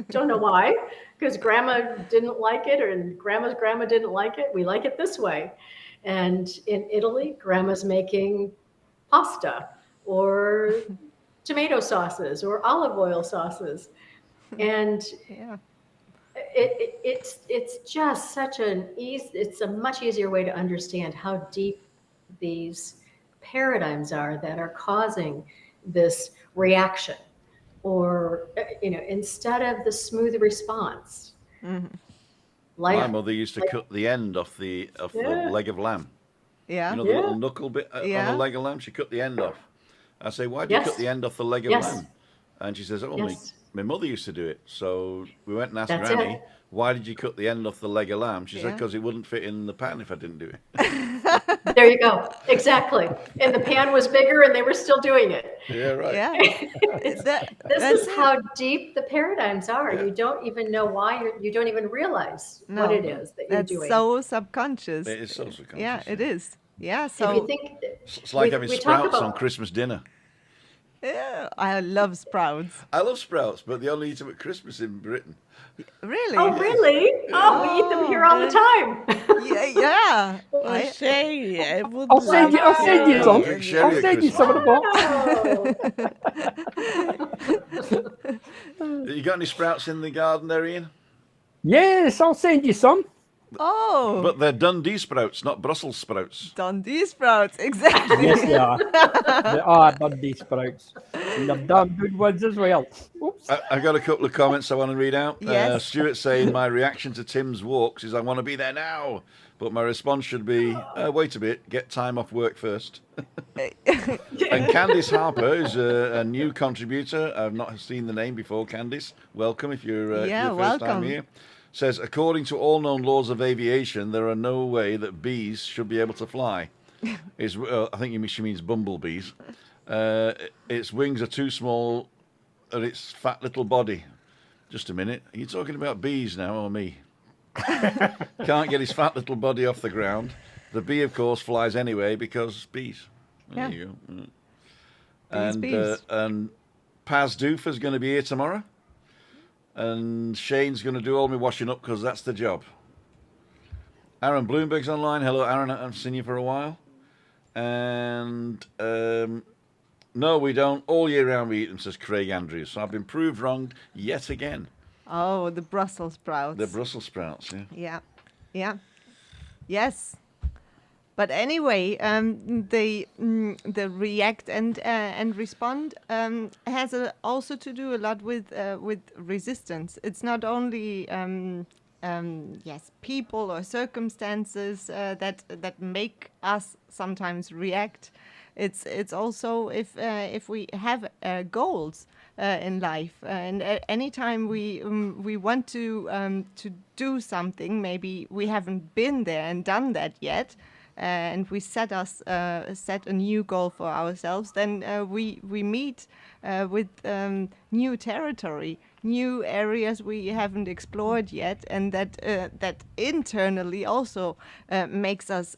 [SPEAKER 5] Don't know why, because Grandma didn't like it, or Grandma's grandma didn't like it. We like it this way. And in Italy, Grandma's making pasta or tomato sauces or olive oil sauces. And
[SPEAKER 1] Yeah.
[SPEAKER 5] it's just such it's a much easier way to understand how deep these paradigms are that are causing this reaction, or instead of the smooth response.
[SPEAKER 2] My mother used to cut the end off the
[SPEAKER 5] Yeah.
[SPEAKER 2] leg of lamb.
[SPEAKER 1] Yeah.
[SPEAKER 2] You know, the little knuckle bit on
[SPEAKER 1] Yeah.
[SPEAKER 2] the leg of lamb? She cut the end off. I say, why do you
[SPEAKER 5] Yes.
[SPEAKER 2] cut the end off the leg of
[SPEAKER 5] Yes.
[SPEAKER 2] lamb? And she says, oh,
[SPEAKER 5] Yes.
[SPEAKER 2] my mother used to do it. So we went and asked
[SPEAKER 5] That's
[SPEAKER 2] Granny,
[SPEAKER 5] it.
[SPEAKER 2] why did you cut the end off the leg of lamb? She said,
[SPEAKER 1] Yeah.
[SPEAKER 2] because it wouldn't fit in the pan if I didn't do it.
[SPEAKER 5] There you go. Exactly. And the pan was bigger and they were still doing it.
[SPEAKER 2] Yeah, right.
[SPEAKER 1] Yeah.
[SPEAKER 5] This
[SPEAKER 1] That's
[SPEAKER 5] is how deep the paradigms are.
[SPEAKER 2] Yeah.
[SPEAKER 5] You don't even know why you don't even realize what it is that you're
[SPEAKER 1] That's
[SPEAKER 5] doing.
[SPEAKER 1] so subconscious.
[SPEAKER 2] It is so subconscious.
[SPEAKER 1] Yeah, it is. Yeah.
[SPEAKER 5] If you
[SPEAKER 1] So
[SPEAKER 5] think
[SPEAKER 2] It's like having
[SPEAKER 5] we talk
[SPEAKER 2] sprouts on
[SPEAKER 5] about-
[SPEAKER 2] Christmas dinner.
[SPEAKER 1] yeah, I love sprouts.
[SPEAKER 2] I love sprouts, but they only eat them at Christmas in Britain.
[SPEAKER 1] Really?
[SPEAKER 5] Oh, really? Oh, we eat them here all the time.
[SPEAKER 1] Yeah. Yeah.
[SPEAKER 3] Oh, Shay, I would
[SPEAKER 4] I'll send you
[SPEAKER 2] Yeah,
[SPEAKER 4] some.
[SPEAKER 2] drink
[SPEAKER 4] I'll
[SPEAKER 2] sherry at
[SPEAKER 4] send you some of the box.
[SPEAKER 5] Oh.
[SPEAKER 2] You got any sprouts in the garden there, Ian?
[SPEAKER 4] Yes, I'll send you some.
[SPEAKER 1] Oh,
[SPEAKER 2] But they're Dundee sprouts, not Brussels sprouts.
[SPEAKER 1] Dundee sprouts. Exactly.
[SPEAKER 4] Yes, they are. They are Dundee sprouts. And they're damn good ones as well. Oops.
[SPEAKER 2] I've got a couple of comments I want to read out.
[SPEAKER 1] Yes.
[SPEAKER 2] Stuart saying, my reaction to Tim's walks is I want to be there now. But my response should be, wait a bit, get time off work first. And Candice Harper is a new contributor. I've not seen the name before, Candice. Welcome if you're
[SPEAKER 1] Yeah,
[SPEAKER 2] your first time
[SPEAKER 1] welcome.
[SPEAKER 2] here. Says, according to all known laws of aviation, there are no way that bees should be able to fly. I think she means bumblebees. Its wings are too small and its fat little body. Just a minute. Are you talking about bees now or me? Can't get his fat little body off the ground. The bee, of course, flies anyway because bees. There
[SPEAKER 1] Yeah.
[SPEAKER 2] you go.
[SPEAKER 1] Bees.
[SPEAKER 2] And Paz Doofer's going to be here tomorrow. And Shane's going to do all my washing up because that's the job. Aaron Bloomberg's online. Hello, Aaron. I haven't seen you for a while. And no, we don't. All year round we eat them, says Craig Andrews. So I've been proved wrong yet again.
[SPEAKER 1] Oh, the Brussels sprouts.
[SPEAKER 2] The Brussels sprouts, yeah.
[SPEAKER 1] Yeah, yeah, yes. But anyway, the react and respond has also to do a lot with resistance. It's not only yes, people or circumstances that make us sometimes react. It's also if we have goals in life, and anytime we want to do something, maybe we haven't been there and done that yet. And we set a new goal for ourselves, then we meet with new territory, new areas we haven't explored yet, and that internally also makes us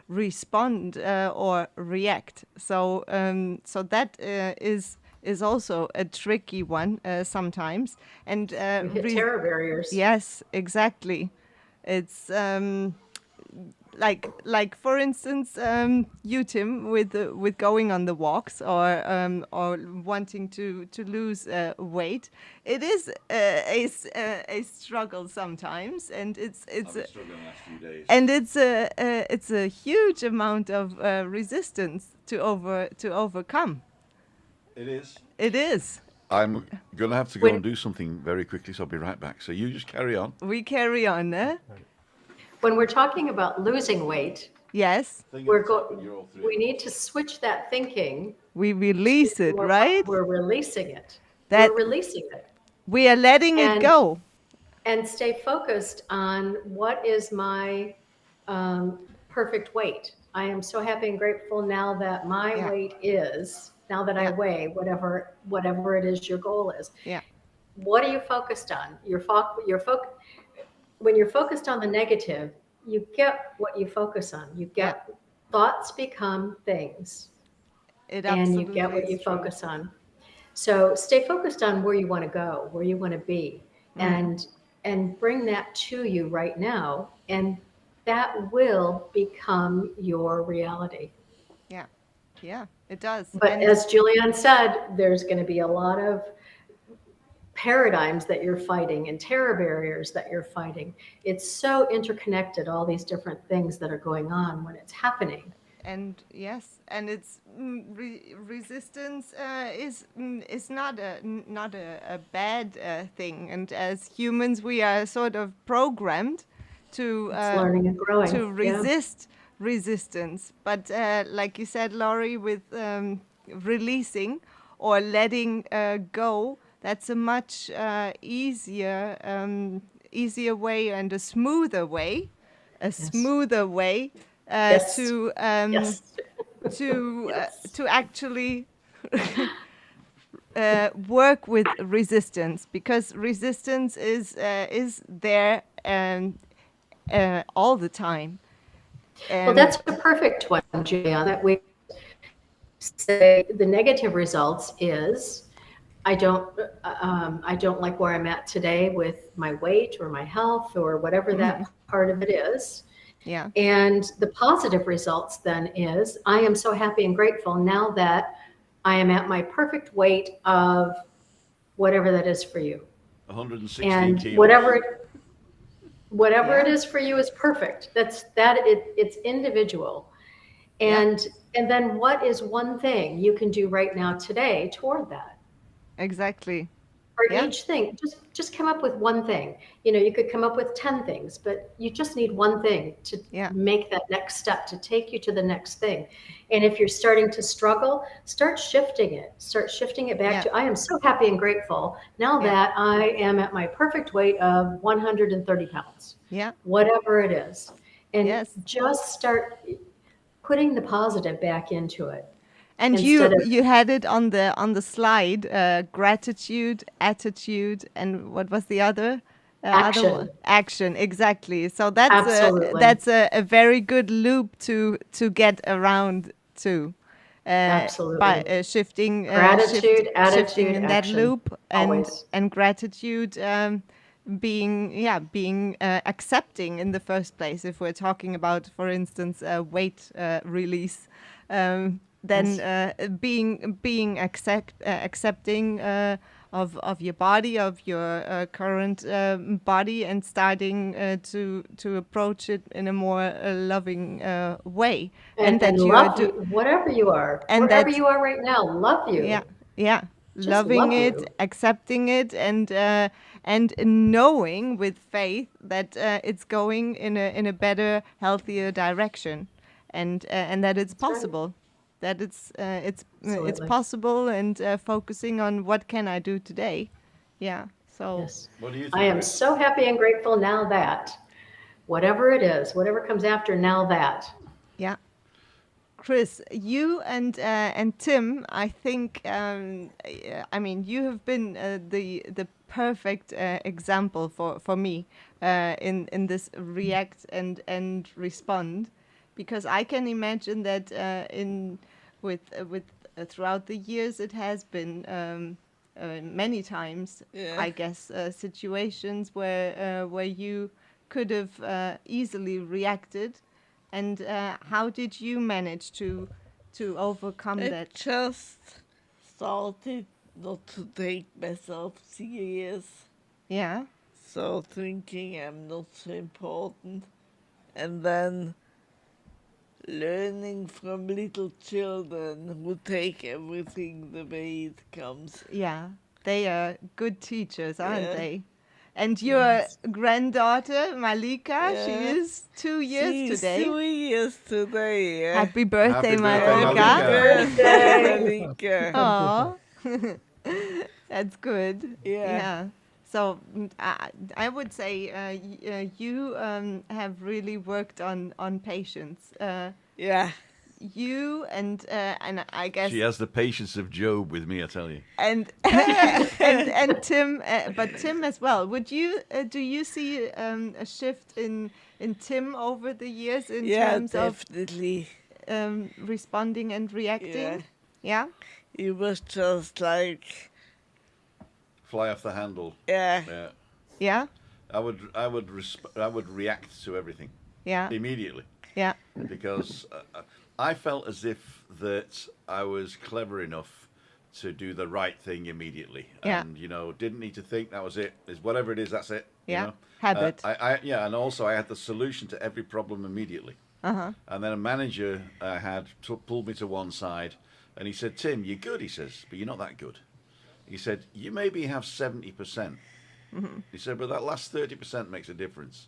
[SPEAKER 1] respond or react. So that is also a tricky one sometimes. And
[SPEAKER 5] We hit terror barriers.
[SPEAKER 1] Yes, exactly. It's like for instance, you, Tim, with going on the walks or wanting to lose weight, it is a struggle sometimes, and it's
[SPEAKER 2] I've been struggling the last few days.
[SPEAKER 1] and it's a huge amount of resistance to overcome.
[SPEAKER 2] It is.
[SPEAKER 1] It is.
[SPEAKER 2] I'm going to have to go and do something very quickly, so I'll be right back. So you just carry on.
[SPEAKER 1] We carry on, eh?
[SPEAKER 5] When we're talking about losing weight,
[SPEAKER 1] Yes.
[SPEAKER 5] we need to switch that thinking.
[SPEAKER 1] We release it, right?
[SPEAKER 5] We're releasing it.
[SPEAKER 1] That-
[SPEAKER 5] We're releasing it.
[SPEAKER 1] We are letting it go.
[SPEAKER 5] And stay focused on what is my perfect weight. I am so happy and grateful now that my weight is, now that I weigh whatever it is your goal is.
[SPEAKER 1] Yeah.
[SPEAKER 5] What are you focused on? When you're focused on the negative, you get what you focus on. You get thoughts become things, and you get what you focus on. So stay focused on where you want to go, where you want to be, and bring that to you right now, and that will become your reality.
[SPEAKER 1] Yeah, it does.
[SPEAKER 5] But as Julianne said, there's going to be a lot of paradigms that you're fighting and terror barriers that you're fighting. It's so interconnected, all these different things that are going on when it's happening.
[SPEAKER 1] And yes, and it's resistance is not a bad thing. And as humans, we are sort of programmed to
[SPEAKER 5] learning and growing,
[SPEAKER 1] to resist resistance. But like you said, Laurie, with releasing or letting go, that's a much easier way and a smoother way, to actually work with resistance, because resistance is there all the time.
[SPEAKER 5] Well, that's the perfect one, Julia, that we say the negative results is I don't like where I'm at today with my weight or my health or whatever that part of it is.
[SPEAKER 1] Yeah.
[SPEAKER 5] And the positive results then is I am so happy and grateful now that I am at my perfect weight of whatever that is for you.
[SPEAKER 2] 116
[SPEAKER 5] and
[SPEAKER 2] kilos.
[SPEAKER 5] Whatever it is for you is perfect. It's individual. And then what is one thing you can do right now today toward that?
[SPEAKER 1] Exactly.
[SPEAKER 5] For each thing, just come up with one thing. You could come up with 10 things, but you just need one thing to make that next step, to take you to the next thing. And if you're starting to struggle, start shifting it. Start shifting it back to, I am so happy and grateful now that I am at my perfect weight of 130 pounds.
[SPEAKER 1] Yeah.
[SPEAKER 5] Whatever it is. And just start putting the positive back into it.
[SPEAKER 1] And you had it on the slide, gratitude, attitude, and what was the other?
[SPEAKER 5] Action.
[SPEAKER 1] Other one? Action, exactly. So that's a very good loop to get around to.
[SPEAKER 5] Absolutely.
[SPEAKER 1] By shifting
[SPEAKER 5] gratitude, attitude,
[SPEAKER 1] shifting in
[SPEAKER 5] action.
[SPEAKER 1] that loop,
[SPEAKER 5] Always.
[SPEAKER 1] and gratitude being accepting in the first place. If we're talking about, for instance, weight release, then being accepting of your body, of your current body, and starting to approach it in a more loving way,
[SPEAKER 5] And
[SPEAKER 1] that you
[SPEAKER 5] love you, whatever you are,
[SPEAKER 1] and
[SPEAKER 5] wherever
[SPEAKER 1] that
[SPEAKER 5] you are right now, love you.
[SPEAKER 1] yeah,
[SPEAKER 5] Just
[SPEAKER 1] loving
[SPEAKER 5] love
[SPEAKER 1] it,
[SPEAKER 5] you.
[SPEAKER 1] accepting it, and knowing with faith that it's going in a better, healthier direction, and that it's
[SPEAKER 5] That's right.
[SPEAKER 1] possible, that it's
[SPEAKER 5] Absolutely.
[SPEAKER 1] possible, and focusing on what can I do today. Yeah. So
[SPEAKER 5] Yes.
[SPEAKER 2] What do you
[SPEAKER 5] I
[SPEAKER 2] think,
[SPEAKER 5] am
[SPEAKER 2] Chris?
[SPEAKER 5] so happy and grateful now that whatever it is, whatever comes after now that.
[SPEAKER 1] yeah. Chris, you and Tim, I think, I mean, you have been the perfect example for me in this react and respond, because I can imagine that in with throughout the years it has been many times,
[SPEAKER 3] Yeah.
[SPEAKER 1] I guess, situations where you could have easily reacted. And how did you manage to overcome
[SPEAKER 3] I
[SPEAKER 1] that?
[SPEAKER 3] just started not to take myself serious.
[SPEAKER 1] Yeah,
[SPEAKER 3] So thinking I'm not so important. And then learning from little children who take everything the way it comes.
[SPEAKER 1] yeah. They are good teachers, aren't
[SPEAKER 3] Yeah.
[SPEAKER 1] they? And your
[SPEAKER 5] Yes.
[SPEAKER 1] granddaughter, Malika, she
[SPEAKER 3] Yeah.
[SPEAKER 1] is 2 years
[SPEAKER 3] She's
[SPEAKER 1] today.
[SPEAKER 3] 2 years today, yeah.
[SPEAKER 1] Happy birthday,
[SPEAKER 2] birthday,
[SPEAKER 1] Malika.
[SPEAKER 2] Malika.
[SPEAKER 3] Birthday, Malika.
[SPEAKER 1] Oh, that's good.
[SPEAKER 3] Yeah.
[SPEAKER 1] Yeah. So I would say you have really worked on patience.
[SPEAKER 3] Yeah.
[SPEAKER 1] You and I guess
[SPEAKER 2] She has the patience of Job with me, I tell you.
[SPEAKER 1] and and Tim, but Tim as well. Would you do you see a shift in Tim over the years in
[SPEAKER 3] Yeah,
[SPEAKER 1] terms
[SPEAKER 3] definitely.
[SPEAKER 1] of responding and reacting? Yeah.
[SPEAKER 3] It was just like,
[SPEAKER 2] Fly off the handle.
[SPEAKER 3] yeah.
[SPEAKER 2] Yeah.
[SPEAKER 1] Yeah.
[SPEAKER 2] I would react to everything
[SPEAKER 1] Yeah.
[SPEAKER 2] immediately
[SPEAKER 1] Yeah.
[SPEAKER 2] because I felt as if that I was clever enough to do the right thing immediately,
[SPEAKER 1] Yeah.
[SPEAKER 2] and didn't need to think. That was it. Is whatever it is. That's it.
[SPEAKER 1] Yeah. Habit.
[SPEAKER 2] And also I had the solution to every problem immediately. And then a manager I had pulled me to one side, and he said, "Tim, you're good." He says, "But you're not that good." He said, "You maybe have 70%." He said, "But that last 30% makes a difference."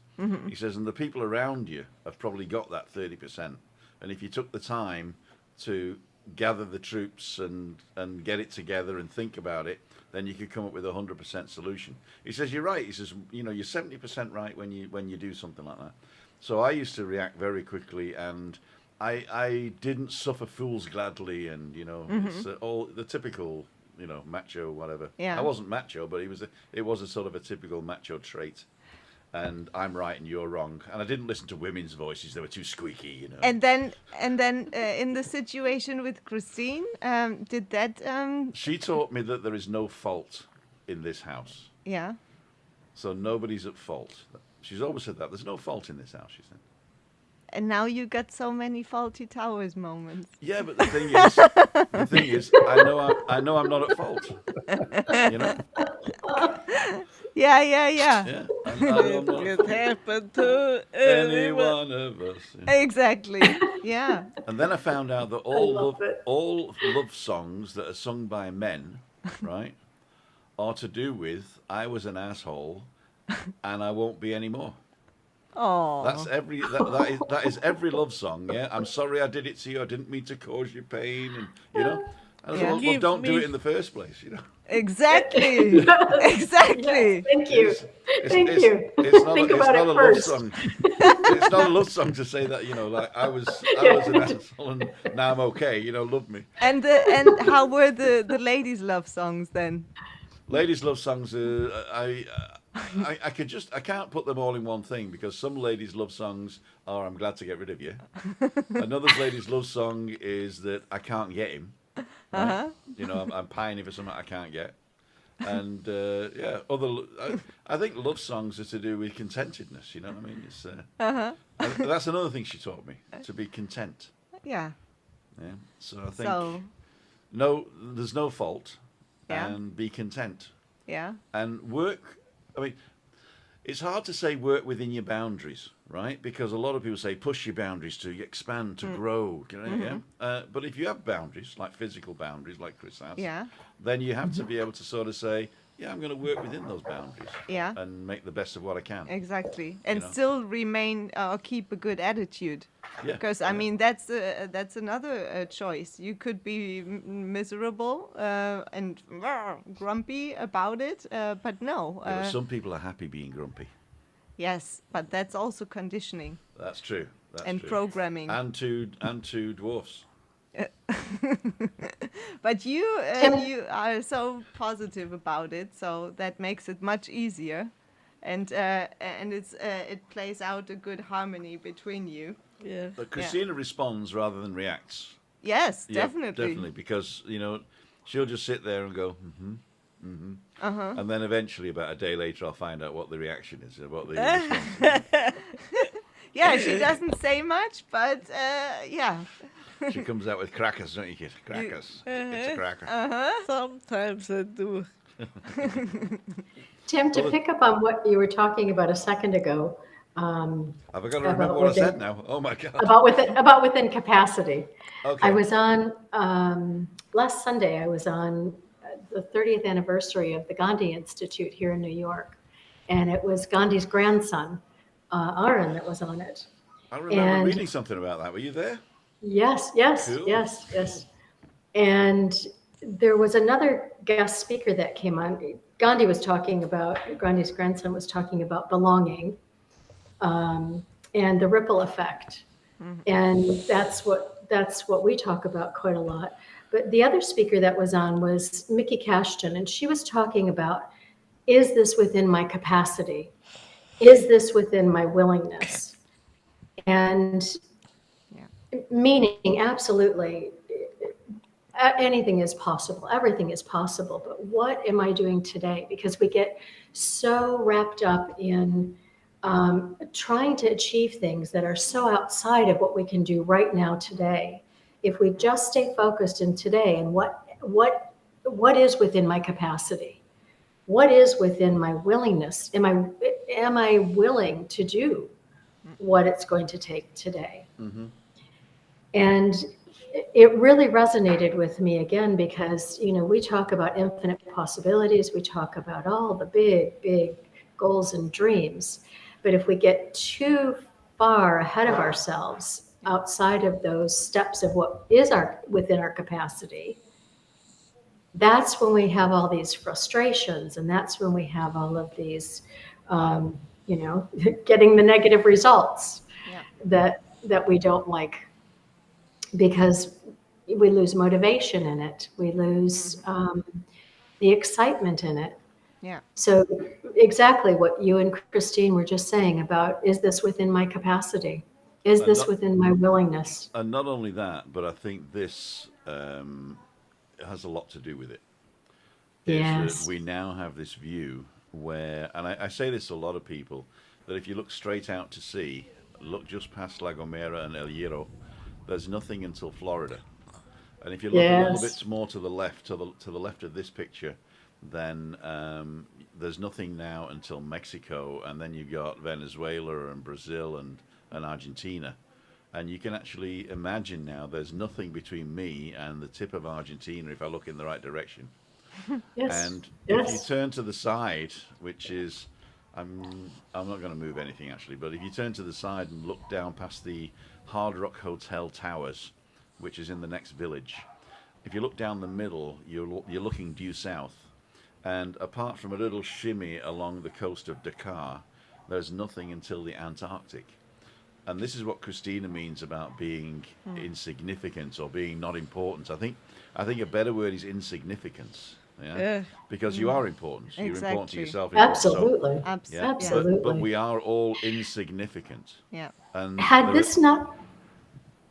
[SPEAKER 2] He says, "And the people around you have probably got that 30%. And if you took the time to gather the troops and get it together and think about it, then you could come up with a 100% solution." He says, "You're right." He says, "You're 70% right when you do something like that." So I used to react very quickly, and I didn't suffer fools gladly, and it's all the typical macho whatever.
[SPEAKER 1] Yeah.
[SPEAKER 2] I wasn't macho, but it was a sort of a typical macho trait. And I'm right and you're wrong. And I didn't listen to women's voices; they were too squeaky,
[SPEAKER 1] And then in the situation with Christine, did that
[SPEAKER 2] She taught me that there is no fault in this house,
[SPEAKER 1] yeah.
[SPEAKER 2] so nobody's at fault. She's always said that there's no fault in this house. She said.
[SPEAKER 1] And now you got so many faulty towers moments.
[SPEAKER 2] Yeah, but the thing is, I know I'm not at fault.
[SPEAKER 1] Yeah.
[SPEAKER 2] Yeah, I know I'm not at
[SPEAKER 3] It
[SPEAKER 2] fault.
[SPEAKER 3] happened to
[SPEAKER 2] Any
[SPEAKER 3] anyone.
[SPEAKER 2] one of us. Yeah.
[SPEAKER 1] Exactly. Yeah.
[SPEAKER 2] And then I found out that all love songs that are sung by men, right, are to do with "I was an asshole, and I won't be anymore."
[SPEAKER 1] Oh.
[SPEAKER 2] That's that is every love song. Yeah, I'm sorry I did it to you. I didn't mean to cause you pain, and I was
[SPEAKER 1] Yeah.
[SPEAKER 2] like, well,
[SPEAKER 3] Give
[SPEAKER 2] don't do
[SPEAKER 3] me-
[SPEAKER 2] it in the first place.
[SPEAKER 1] Exactly. Exactly.
[SPEAKER 5] Thank you. Thank you.
[SPEAKER 2] It's not
[SPEAKER 5] Think
[SPEAKER 2] it's
[SPEAKER 5] about
[SPEAKER 2] not
[SPEAKER 5] it
[SPEAKER 2] a
[SPEAKER 5] first.
[SPEAKER 2] love song. It's not a love song to say that like I was an asshole and now I'm okay. Love me.
[SPEAKER 1] And how were the ladies' love songs then?
[SPEAKER 2] Ladies' love songs. I can't put them all in one thing, because some ladies' love songs are "I'm glad to get rid of you." Another ladies' love song is that I can't get him. Right? I'm pining for something I can't get. And I think love songs are to do with contentedness. You know what I mean? It's that's another thing she taught me, to be content.
[SPEAKER 1] Yeah.
[SPEAKER 2] Yeah. So I think
[SPEAKER 1] So,
[SPEAKER 2] there's no fault,
[SPEAKER 1] Yeah.
[SPEAKER 2] and be content
[SPEAKER 1] yeah.
[SPEAKER 2] and work. I mean, it's hard to say work within your boundaries, right? Because a lot of people say push your boundaries to expand, to grow. You know, yeah. But if you have boundaries, like physical boundaries, like Chris has,
[SPEAKER 1] Yeah.
[SPEAKER 2] then you have to be able to sort of say, yeah, I'm going to work within those boundaries,
[SPEAKER 1] Yeah.
[SPEAKER 2] and make the best of what I can.
[SPEAKER 1] Exactly. And
[SPEAKER 2] know?
[SPEAKER 1] still remain or keep a good attitude.
[SPEAKER 2] Yeah.
[SPEAKER 1] Because I mean that's another choice. You could be miserable and grumpy about it, but no.
[SPEAKER 2] Yeah, but some people are happy being grumpy.
[SPEAKER 1] Yes, but that's also conditioning
[SPEAKER 2] That's true. That's
[SPEAKER 1] and
[SPEAKER 2] true.
[SPEAKER 1] programming.
[SPEAKER 2] And two dwarfs.
[SPEAKER 1] But
[SPEAKER 5] Tim-
[SPEAKER 1] you are so positive about it, so that makes it much easier, and it plays out a good harmony between you.
[SPEAKER 3] Yeah.
[SPEAKER 2] But Christina responds rather than reacts.
[SPEAKER 1] Yes,
[SPEAKER 2] Yeah,
[SPEAKER 1] definitely.
[SPEAKER 2] definitely, because she'll just sit there and go, and then eventually, about a day later, I'll find out what the reaction is, what the response is.
[SPEAKER 1] Yeah, she doesn't say much, but yeah.
[SPEAKER 2] She comes out with crackers, don't you, kid? Crackers. It's a cracker.
[SPEAKER 3] Sometimes I do.
[SPEAKER 5] Tim, to pick up on what you were talking about a second ago,
[SPEAKER 2] Have I got to
[SPEAKER 5] about
[SPEAKER 2] remember what I
[SPEAKER 5] within-
[SPEAKER 2] said now? Oh my God.
[SPEAKER 5] about within capacity.
[SPEAKER 2] Okay.
[SPEAKER 5] I was on last Sunday. I was on the 30th anniversary of the Gandhi Institute here in New York, and it was Gandhi's grandson, Aaron, that was on it.
[SPEAKER 2] I remember
[SPEAKER 5] and-
[SPEAKER 2] reading something about that. Were you there?
[SPEAKER 5] Yes,
[SPEAKER 2] Cool.
[SPEAKER 5] yes. And there was another guest speaker that came on. Gandhi's grandson was talking about belonging and the ripple effect. And that's what we talk about quite a lot. But the other speaker that was on was Mickey Cashton, and she was talking about, is this within my capacity? Is this within my willingness? And meaning, absolutely, anything is possible. Everything is possible. But what am I doing today? Because we get so wrapped up in trying to achieve things that are so outside of what we can do right now today. If we just stay focused in today and what is within my capacity? What is within my willingness? Am I willing to do what it's going to take today? And it really resonated with me again because, we talk about infinite possibilities. We talk about all the big goals and dreams. But if we get too far ahead of ourselves outside of those steps of what is within our capacity, that's when we have all these frustrations, and that's when we have all of these, getting the negative results that we don't like, because we lose motivation in it. We lose the excitement in it.
[SPEAKER 1] Yeah.
[SPEAKER 5] So exactly what you and Christine were just saying about, is this within my capacity? Is this within my willingness?
[SPEAKER 2] And not only that, but I think this has a lot to do with it.
[SPEAKER 5] Yes.
[SPEAKER 2] Is that we now have this view where, and I say this to a lot of people, that if you look straight out to sea, look just past La Gomera and El Hierro, there's nothing until Florida. And if you look a little bit more to the left, to the left of this picture, then there's nothing now until Mexico, and then you've got Venezuela and Brazil and Argentina. And you can actually imagine now there's nothing between me and the tip of Argentina if I look in the right direction.
[SPEAKER 5] Yes.
[SPEAKER 2] And if you turn to the side, which is, I'm not going to move anything actually, but if you turn to the side and look down past the Hard Rock Hotel towers, which is in the next village, if you look down the middle, you're looking due south. And apart from a little shimmy along the coast of Dakar, there's nothing until the Antarctic. And this is what Christina means about being insignificant or being not important. I think a better word is insignificance. Yeah. Because you are important. You're important to
[SPEAKER 1] Exactly.
[SPEAKER 2] yourself.
[SPEAKER 5] Absolutely.
[SPEAKER 2] Yeah.
[SPEAKER 5] Absolutely.
[SPEAKER 2] But we are all insignificant.
[SPEAKER 1] Yeah.
[SPEAKER 2] And
[SPEAKER 5] Had this not,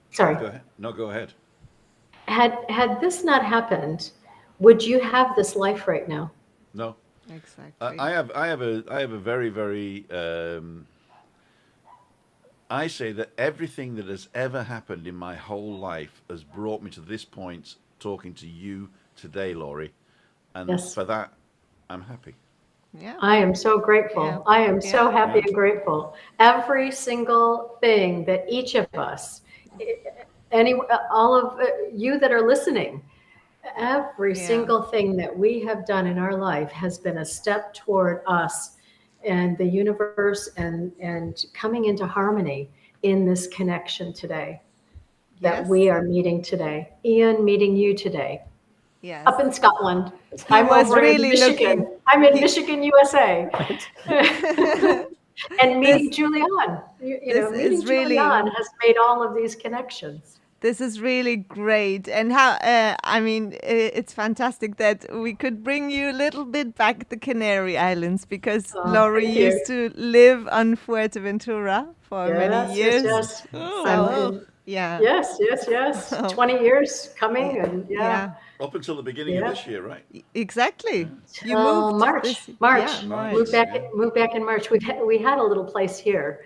[SPEAKER 5] sorry,
[SPEAKER 2] Go ahead. No, go ahead.
[SPEAKER 5] had this not happened, would you have this life right now?
[SPEAKER 2] No.
[SPEAKER 1] Exactly.
[SPEAKER 2] I have a very, very. I say that everything that has ever happened in my whole life has brought me to this point, talking to you today, Laurie, and
[SPEAKER 5] Yes.
[SPEAKER 2] for that, I'm happy.
[SPEAKER 1] Yeah.
[SPEAKER 5] I am so grateful.
[SPEAKER 1] Yeah.
[SPEAKER 5] I am so
[SPEAKER 1] Yeah.
[SPEAKER 5] happy
[SPEAKER 2] Yeah.
[SPEAKER 5] and grateful. Every single thing that each of us, any, all of you that are listening, every
[SPEAKER 1] Yeah.
[SPEAKER 5] single thing that we have done in our life has been a step toward us and the universe and coming into harmony in this connection today that
[SPEAKER 1] Yes.
[SPEAKER 5] we are meeting today. Ian meeting you today
[SPEAKER 1] Yes.
[SPEAKER 5] up in Scotland.
[SPEAKER 1] He
[SPEAKER 5] I'm
[SPEAKER 1] was
[SPEAKER 5] over in
[SPEAKER 1] really
[SPEAKER 5] Michigan.
[SPEAKER 1] looking.
[SPEAKER 5] I'm in
[SPEAKER 1] he-
[SPEAKER 5] Michigan, USA. And meeting
[SPEAKER 1] this
[SPEAKER 5] Julianne, you know,
[SPEAKER 1] this
[SPEAKER 5] meeting
[SPEAKER 1] is really
[SPEAKER 5] Julianne has made all of these connections.
[SPEAKER 1] this is really great, and how I mean, it's fantastic that we could bring you a little bit back the Canary Islands, because Laurie
[SPEAKER 5] Thank you.
[SPEAKER 1] used to live on Fuerteventura for many
[SPEAKER 5] Yes, yes,
[SPEAKER 1] years.
[SPEAKER 5] yes.
[SPEAKER 3] Oh,
[SPEAKER 5] I'm
[SPEAKER 1] So
[SPEAKER 3] wow.
[SPEAKER 5] in,
[SPEAKER 1] yeah,
[SPEAKER 5] yes, yes, yes.
[SPEAKER 1] so
[SPEAKER 5] 20 years coming,
[SPEAKER 1] yeah,
[SPEAKER 5] and
[SPEAKER 1] yeah,
[SPEAKER 2] Up until the beginning of
[SPEAKER 5] yeah.
[SPEAKER 2] this year, right?
[SPEAKER 1] exactly. You
[SPEAKER 5] Till
[SPEAKER 1] moved
[SPEAKER 5] March.
[SPEAKER 1] this,
[SPEAKER 5] March.
[SPEAKER 1] yeah,
[SPEAKER 5] Moved
[SPEAKER 1] March,
[SPEAKER 5] back.
[SPEAKER 2] Yeah.
[SPEAKER 5] Moved back in March. We had a little place here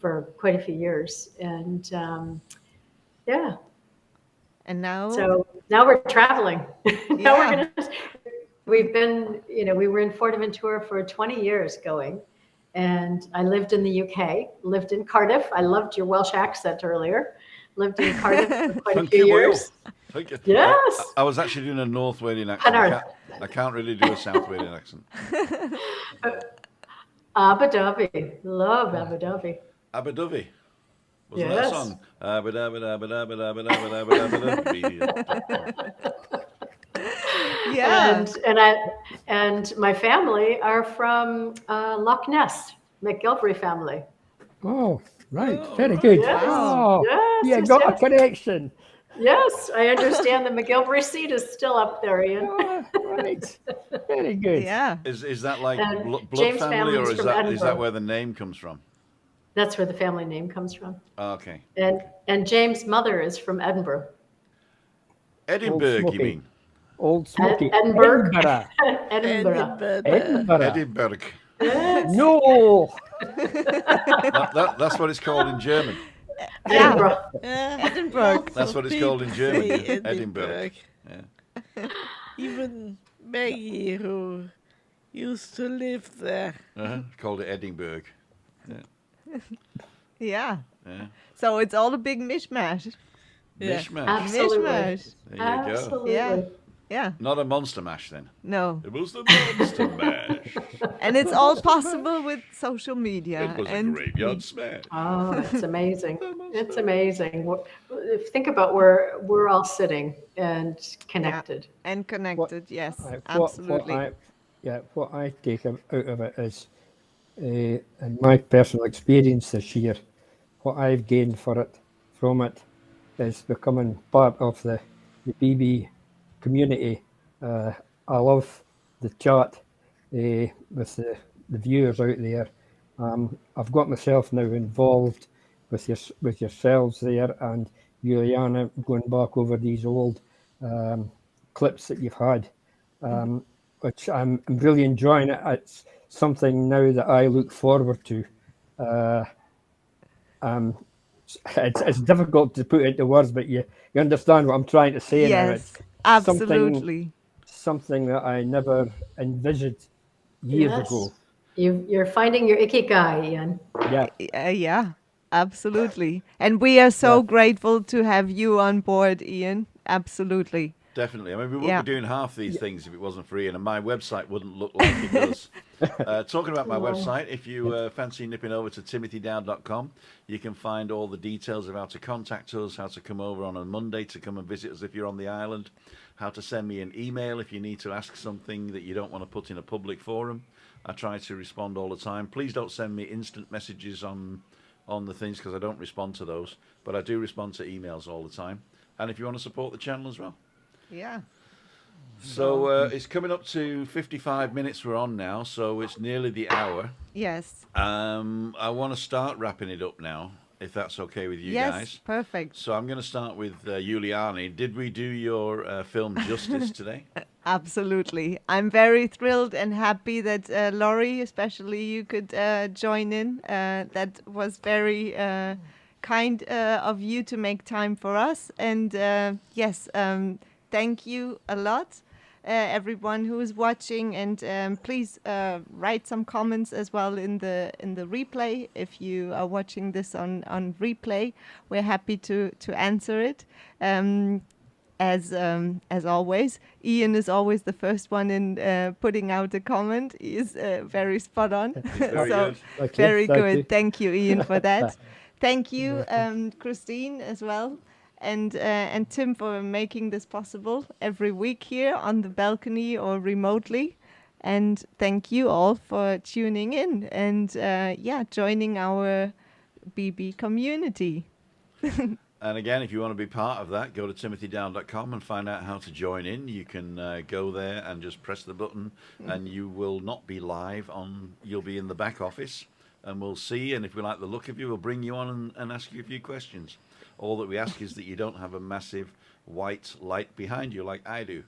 [SPEAKER 5] for quite a few years, and yeah.
[SPEAKER 1] and now,
[SPEAKER 5] So now we're traveling. Now we're
[SPEAKER 1] yeah,
[SPEAKER 5] gonna. We've been, you know, we were in Fuerteventura for 20 years going, and I lived in the UK. Lived in Cardiff. I loved your Welsh accent earlier. Lived in Cardiff for quite a
[SPEAKER 2] Thank
[SPEAKER 5] few
[SPEAKER 2] you, Will.
[SPEAKER 5] years.
[SPEAKER 2] Thank you.
[SPEAKER 5] Yes.
[SPEAKER 2] I was actually doing a North Walian accent.
[SPEAKER 5] Penarth.
[SPEAKER 2] I can't really do a South Walian accent.
[SPEAKER 5] Abu Dhabi. Love Abu Dhabi.
[SPEAKER 2] Abu Dhabi. Wasn't that a
[SPEAKER 5] Yes.
[SPEAKER 2] song? Abu Dhabi, Abu Dhabi, Abu Dhabi, Abu Dhabi, Abu Dhabi.
[SPEAKER 1] yeah.
[SPEAKER 5] And my family are from Loch Ness, McGilvery family.
[SPEAKER 4] Oh, right.
[SPEAKER 3] Oh,
[SPEAKER 4] Very
[SPEAKER 3] right.
[SPEAKER 4] good.
[SPEAKER 5] Yes.
[SPEAKER 4] Oh,
[SPEAKER 5] Yes.
[SPEAKER 4] you
[SPEAKER 5] Yes.
[SPEAKER 4] got
[SPEAKER 5] Yes.
[SPEAKER 4] a connection.
[SPEAKER 5] Yes, I understand the McGilvery seat is still up there, Ian.
[SPEAKER 4] Oh, right. Very good.
[SPEAKER 1] Yeah.
[SPEAKER 2] Is that like
[SPEAKER 5] And
[SPEAKER 2] blood
[SPEAKER 5] James'
[SPEAKER 2] family,
[SPEAKER 5] family
[SPEAKER 2] or
[SPEAKER 5] is
[SPEAKER 2] is
[SPEAKER 5] from
[SPEAKER 2] that
[SPEAKER 5] Edinburgh.
[SPEAKER 2] where the name comes from?
[SPEAKER 5] That's where the family name comes from.
[SPEAKER 2] Oh, okay.
[SPEAKER 5] And James' mother is from Edinburgh.
[SPEAKER 2] Edinburgh, you
[SPEAKER 4] Smoky.
[SPEAKER 2] mean?
[SPEAKER 4] Old Smoky.
[SPEAKER 5] Edinburgh.
[SPEAKER 4] Edinburgh.
[SPEAKER 5] Edinburgh.
[SPEAKER 4] Edinburgh.
[SPEAKER 2] Edinburgh.
[SPEAKER 5] Yes.
[SPEAKER 4] No.
[SPEAKER 2] That's what it's called in German.
[SPEAKER 1] Yeah.
[SPEAKER 5] Edinburgh.
[SPEAKER 1] Edinburgh.
[SPEAKER 2] That's what it's called in German.
[SPEAKER 3] Say
[SPEAKER 2] Yeah. Edinburgh. Yeah.
[SPEAKER 3] Even Maggie, who used to live there.
[SPEAKER 2] Called it Edinburgh.
[SPEAKER 1] Yeah.
[SPEAKER 2] Yeah.
[SPEAKER 1] So it's all a big mishmash.
[SPEAKER 3] Yeah.
[SPEAKER 2] Mishmash.
[SPEAKER 5] Absolutely.
[SPEAKER 1] Mishmash.
[SPEAKER 2] There you go.
[SPEAKER 5] Absolutely.
[SPEAKER 1] Yeah. Yeah.
[SPEAKER 2] Not a monster mash then.
[SPEAKER 1] No.
[SPEAKER 2] It was the monster mash.
[SPEAKER 1] And it's all possible with social media.
[SPEAKER 2] It was a
[SPEAKER 1] and
[SPEAKER 2] graveyard smash.
[SPEAKER 5] Oh, it's amazing. It's amazing. Think about where we're all sitting and connected.
[SPEAKER 1] and connected, yes.
[SPEAKER 4] What
[SPEAKER 1] Absolutely.
[SPEAKER 4] what I take out of it is, in my personal experience this year, what I've gained from it is becoming part of the BB community. I love the chat with the viewers out there. I've got myself now involved with yourselves there, and Juliana, going back over these old clips that you've had, which I'm really enjoying it. It's something now that I look forward to. It's difficult to put into words, but you understand what I'm trying to say now.
[SPEAKER 1] Yes,
[SPEAKER 4] It's
[SPEAKER 1] absolutely.
[SPEAKER 4] something that I never envisioned years
[SPEAKER 5] Yes.
[SPEAKER 4] ago.
[SPEAKER 5] You're finding your ikigai, Ian.
[SPEAKER 4] Yeah.
[SPEAKER 1] Yeah, absolutely. And we are so grateful to have you on board, Ian. Absolutely.
[SPEAKER 2] Definitely. I mean, we wouldn't
[SPEAKER 1] Yeah.
[SPEAKER 2] be doing half these things if it wasn't for Ian, and my website wouldn't look like it does. Talking about my website, if you fancy nipping over to timothydow.com, you can find all the details of how to contact us, how to come over on a Monday to come and visit us if you're on the island, how to send me an email if you need to ask something that you don't want to put in a public forum. I try to respond all the time. Please don't send me instant messages on the things, because I don't respond to those, but I do respond to emails all the time. And if you want to support the channel as well.
[SPEAKER 1] Yeah.
[SPEAKER 2] So it's coming up to 55 minutes we're on now, so it's nearly the hour.
[SPEAKER 1] Yes.
[SPEAKER 2] I want to start wrapping it up now, if that's okay with you
[SPEAKER 1] Yes,
[SPEAKER 2] guys.
[SPEAKER 1] perfect.
[SPEAKER 2] So I'm going to start with Juliani. Did we do your film justice today?
[SPEAKER 1] Absolutely. I'm very thrilled and happy that Laurie, especially you, could join in. That was very kind of you to make time for us. And yes, thank you a lot, everyone who is watching. And please write some comments as well in the replay. If you are watching this on replay, we're happy to answer it. As always, Ian is always the first one in putting out a comment. He is very spot on.
[SPEAKER 2] Very
[SPEAKER 1] So
[SPEAKER 2] good.
[SPEAKER 4] Okay,
[SPEAKER 1] very
[SPEAKER 4] thank
[SPEAKER 1] good.
[SPEAKER 4] you.
[SPEAKER 1] Thank you, Ian, for that. Thank you, Christine, as well, and Tim for making this possible every week here on the balcony or remotely. And thank you all for tuning in and joining our BB community.
[SPEAKER 2] And again, if you want to be part of that, go to timothydown.com and find out how to join in. You can go there and just press the button, and you will not be live on. You'll be in the back office, and we'll see. And if we like the look of you, we'll bring you on and ask you a few questions. All that we ask is that you don't have a massive white light behind you like I do.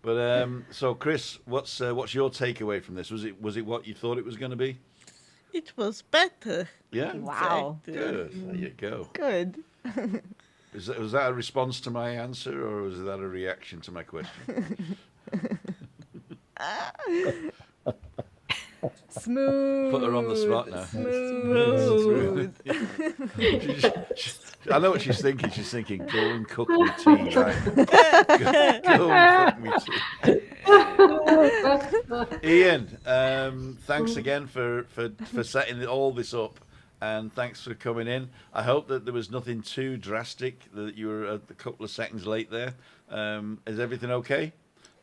[SPEAKER 2] But so, Chris, what's your takeaway from this? Was it what you thought it was going to be?
[SPEAKER 3] It was better.
[SPEAKER 2] Yeah.
[SPEAKER 1] Wow.
[SPEAKER 2] Good. There you go.
[SPEAKER 1] Good.
[SPEAKER 2] Was that a response to my answer, or was that a reaction to my question?
[SPEAKER 1] Smooth.
[SPEAKER 2] Put her on the spot now.
[SPEAKER 1] Smooth.
[SPEAKER 2] I know what she's thinking. She's thinking, go and cook me tea, right? Go and cook me tea. Ian, thanks again for setting all this up, and thanks for coming in. I hope that there was nothing too drastic, that you were a couple of seconds late there. Is everything okay?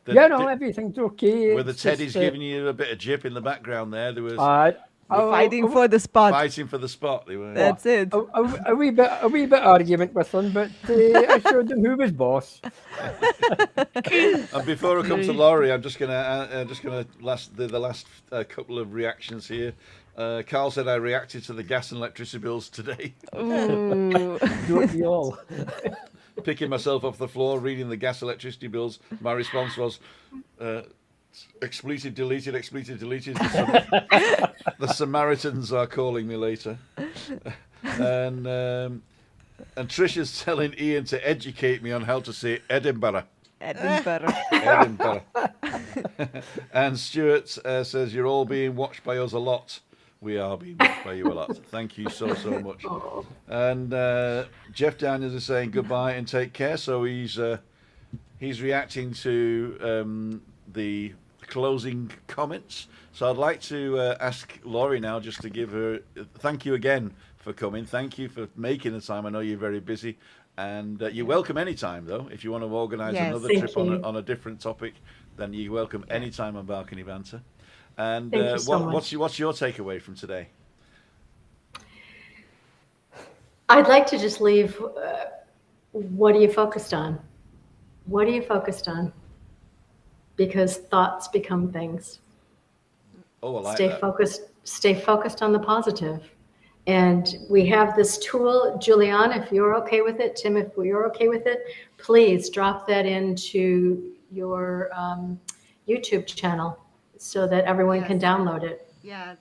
[SPEAKER 4] Everything's okay.
[SPEAKER 2] Were the teddies giving you a bit of jip in the background there? There was
[SPEAKER 1] Fighting for the spot.
[SPEAKER 2] fighting for the spot. They were.
[SPEAKER 1] That's it.
[SPEAKER 4] a wee bit argument with them, but I showed them who was boss.
[SPEAKER 2] And before I come to Laurie, I'm just gonna the last couple of reactions here. Carl said I reacted to the gas and electricity bills today.
[SPEAKER 1] Ooh.
[SPEAKER 4] Don't we all?
[SPEAKER 2] Picking myself off the floor, reading the gas electricity bills. My response was, expletive deleted, expletive deleted. The Samaritans are calling me later. And Trisha's telling Ian to educate me on how to say Edinburgh.
[SPEAKER 1] Edinburgh.
[SPEAKER 2] Edinburgh. And Stuart says, you're all being watched by us a lot. We are being watched by you a lot. Thank you so much. And Jeff Daniels is saying goodbye and take care. So he's reacting to the closing comments. So I'd like to ask Laurie now just to give her thank you again for coming. Thank you for making the time. I know you're very busy. And you're welcome anytime, though. If you want to organise another trip on a different topic, then you're welcome anytime on Balcony Banter. And what's your takeaway from today?
[SPEAKER 5] I'd like to just leave. What are you focused on? What are you focused on? Because thoughts become things.
[SPEAKER 2] Oh, I like
[SPEAKER 5] Stay
[SPEAKER 2] that.
[SPEAKER 5] focused. Stay focused on the positive. And we have this tool, Julianne, if you're okay with it, Tim, if you're okay with it, please drop that into your YouTube channel so that everyone can download it.
[SPEAKER 1] Yeah.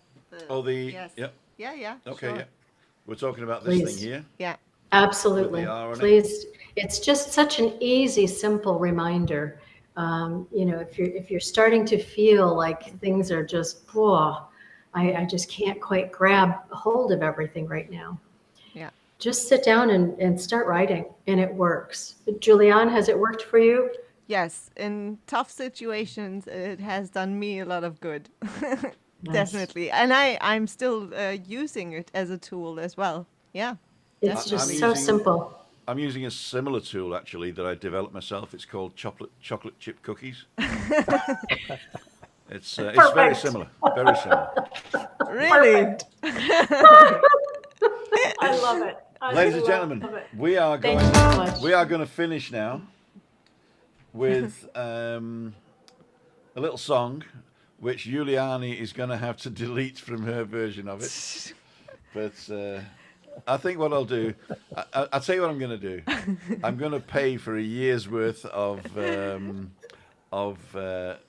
[SPEAKER 2] Yes. Yep.
[SPEAKER 1] Yeah.
[SPEAKER 2] Okay,
[SPEAKER 1] Sure.
[SPEAKER 2] yeah. We're talking about this
[SPEAKER 5] Please.
[SPEAKER 2] thing here.
[SPEAKER 1] Yeah.
[SPEAKER 5] Absolutely.
[SPEAKER 2] With the R on it.
[SPEAKER 5] Please. It's just such an easy, simple reminder. If you're starting to feel like things are just, I just can't quite grab hold of everything right now.
[SPEAKER 1] Yeah.
[SPEAKER 5] Just sit down and start writing, and it works. Julianne, has it worked for you?
[SPEAKER 1] Yes. In tough situations, it has done me a lot of good. Definitely. And I'm still using it as a tool as well. Yeah.
[SPEAKER 5] It's just so simple.
[SPEAKER 2] I'm using a similar tool, actually, that I developed myself. It's called chocolate chip cookies. It's very similar. Very similar.
[SPEAKER 1] Really?
[SPEAKER 5] I love it.
[SPEAKER 2] Ladies and gentlemen, we are
[SPEAKER 5] Thank you so much.
[SPEAKER 2] going to finish now with a little song, which Giuliani is going to have to delete from her version of it. But I think what I'll do, I'll tell you what I'm going to do. I'm going to pay for a year's worth of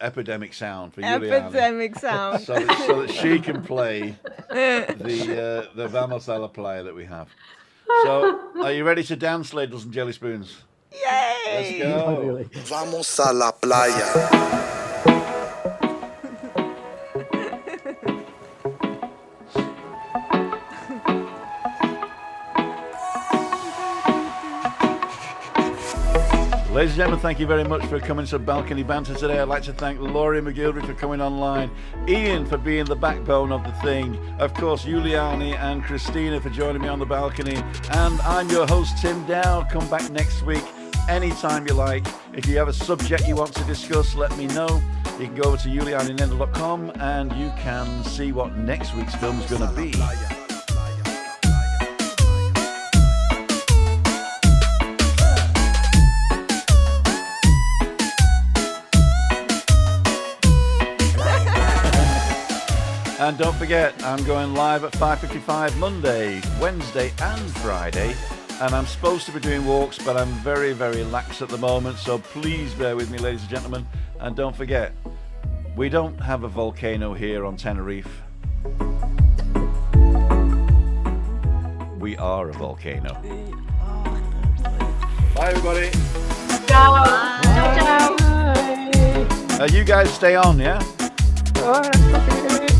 [SPEAKER 2] epidemic sound for Juliana,
[SPEAKER 1] Epidemic sound.
[SPEAKER 2] so that she can play the Vamos a la Playa that we have. So, are you ready to dance, ladles and jelly spoons?
[SPEAKER 1] Yay!
[SPEAKER 2] Let's go.
[SPEAKER 4] Not really.
[SPEAKER 6] Vamos a la playa.
[SPEAKER 2] Ladies and gentlemen, thank you very much for coming to Balcony Banter today. I'd like to thank Laurie McGilvery for coming online, Ian for being the backbone of the thing, of course, Giuliani and Christina for joining me on the balcony, and I'm your host, Tim Dow. Come back next week, anytime you like. If you have a subject you want to discuss, let me know. You can go over to julianinendo.com and you can see what next week's film is going to be. And don't forget, I'm going live at 5:55 Monday, Wednesday and Friday. And I'm supposed to be doing walks, but I'm very, very lax at the moment. So please bear with me, ladies and gentlemen. And don't forget, we don't have a volcano here on Tenerife. We are a volcano. Bye, everybody.
[SPEAKER 5] Ciao. Ciao, ciao.
[SPEAKER 2] You guys stay on, yeah?
[SPEAKER 4] All right, okay.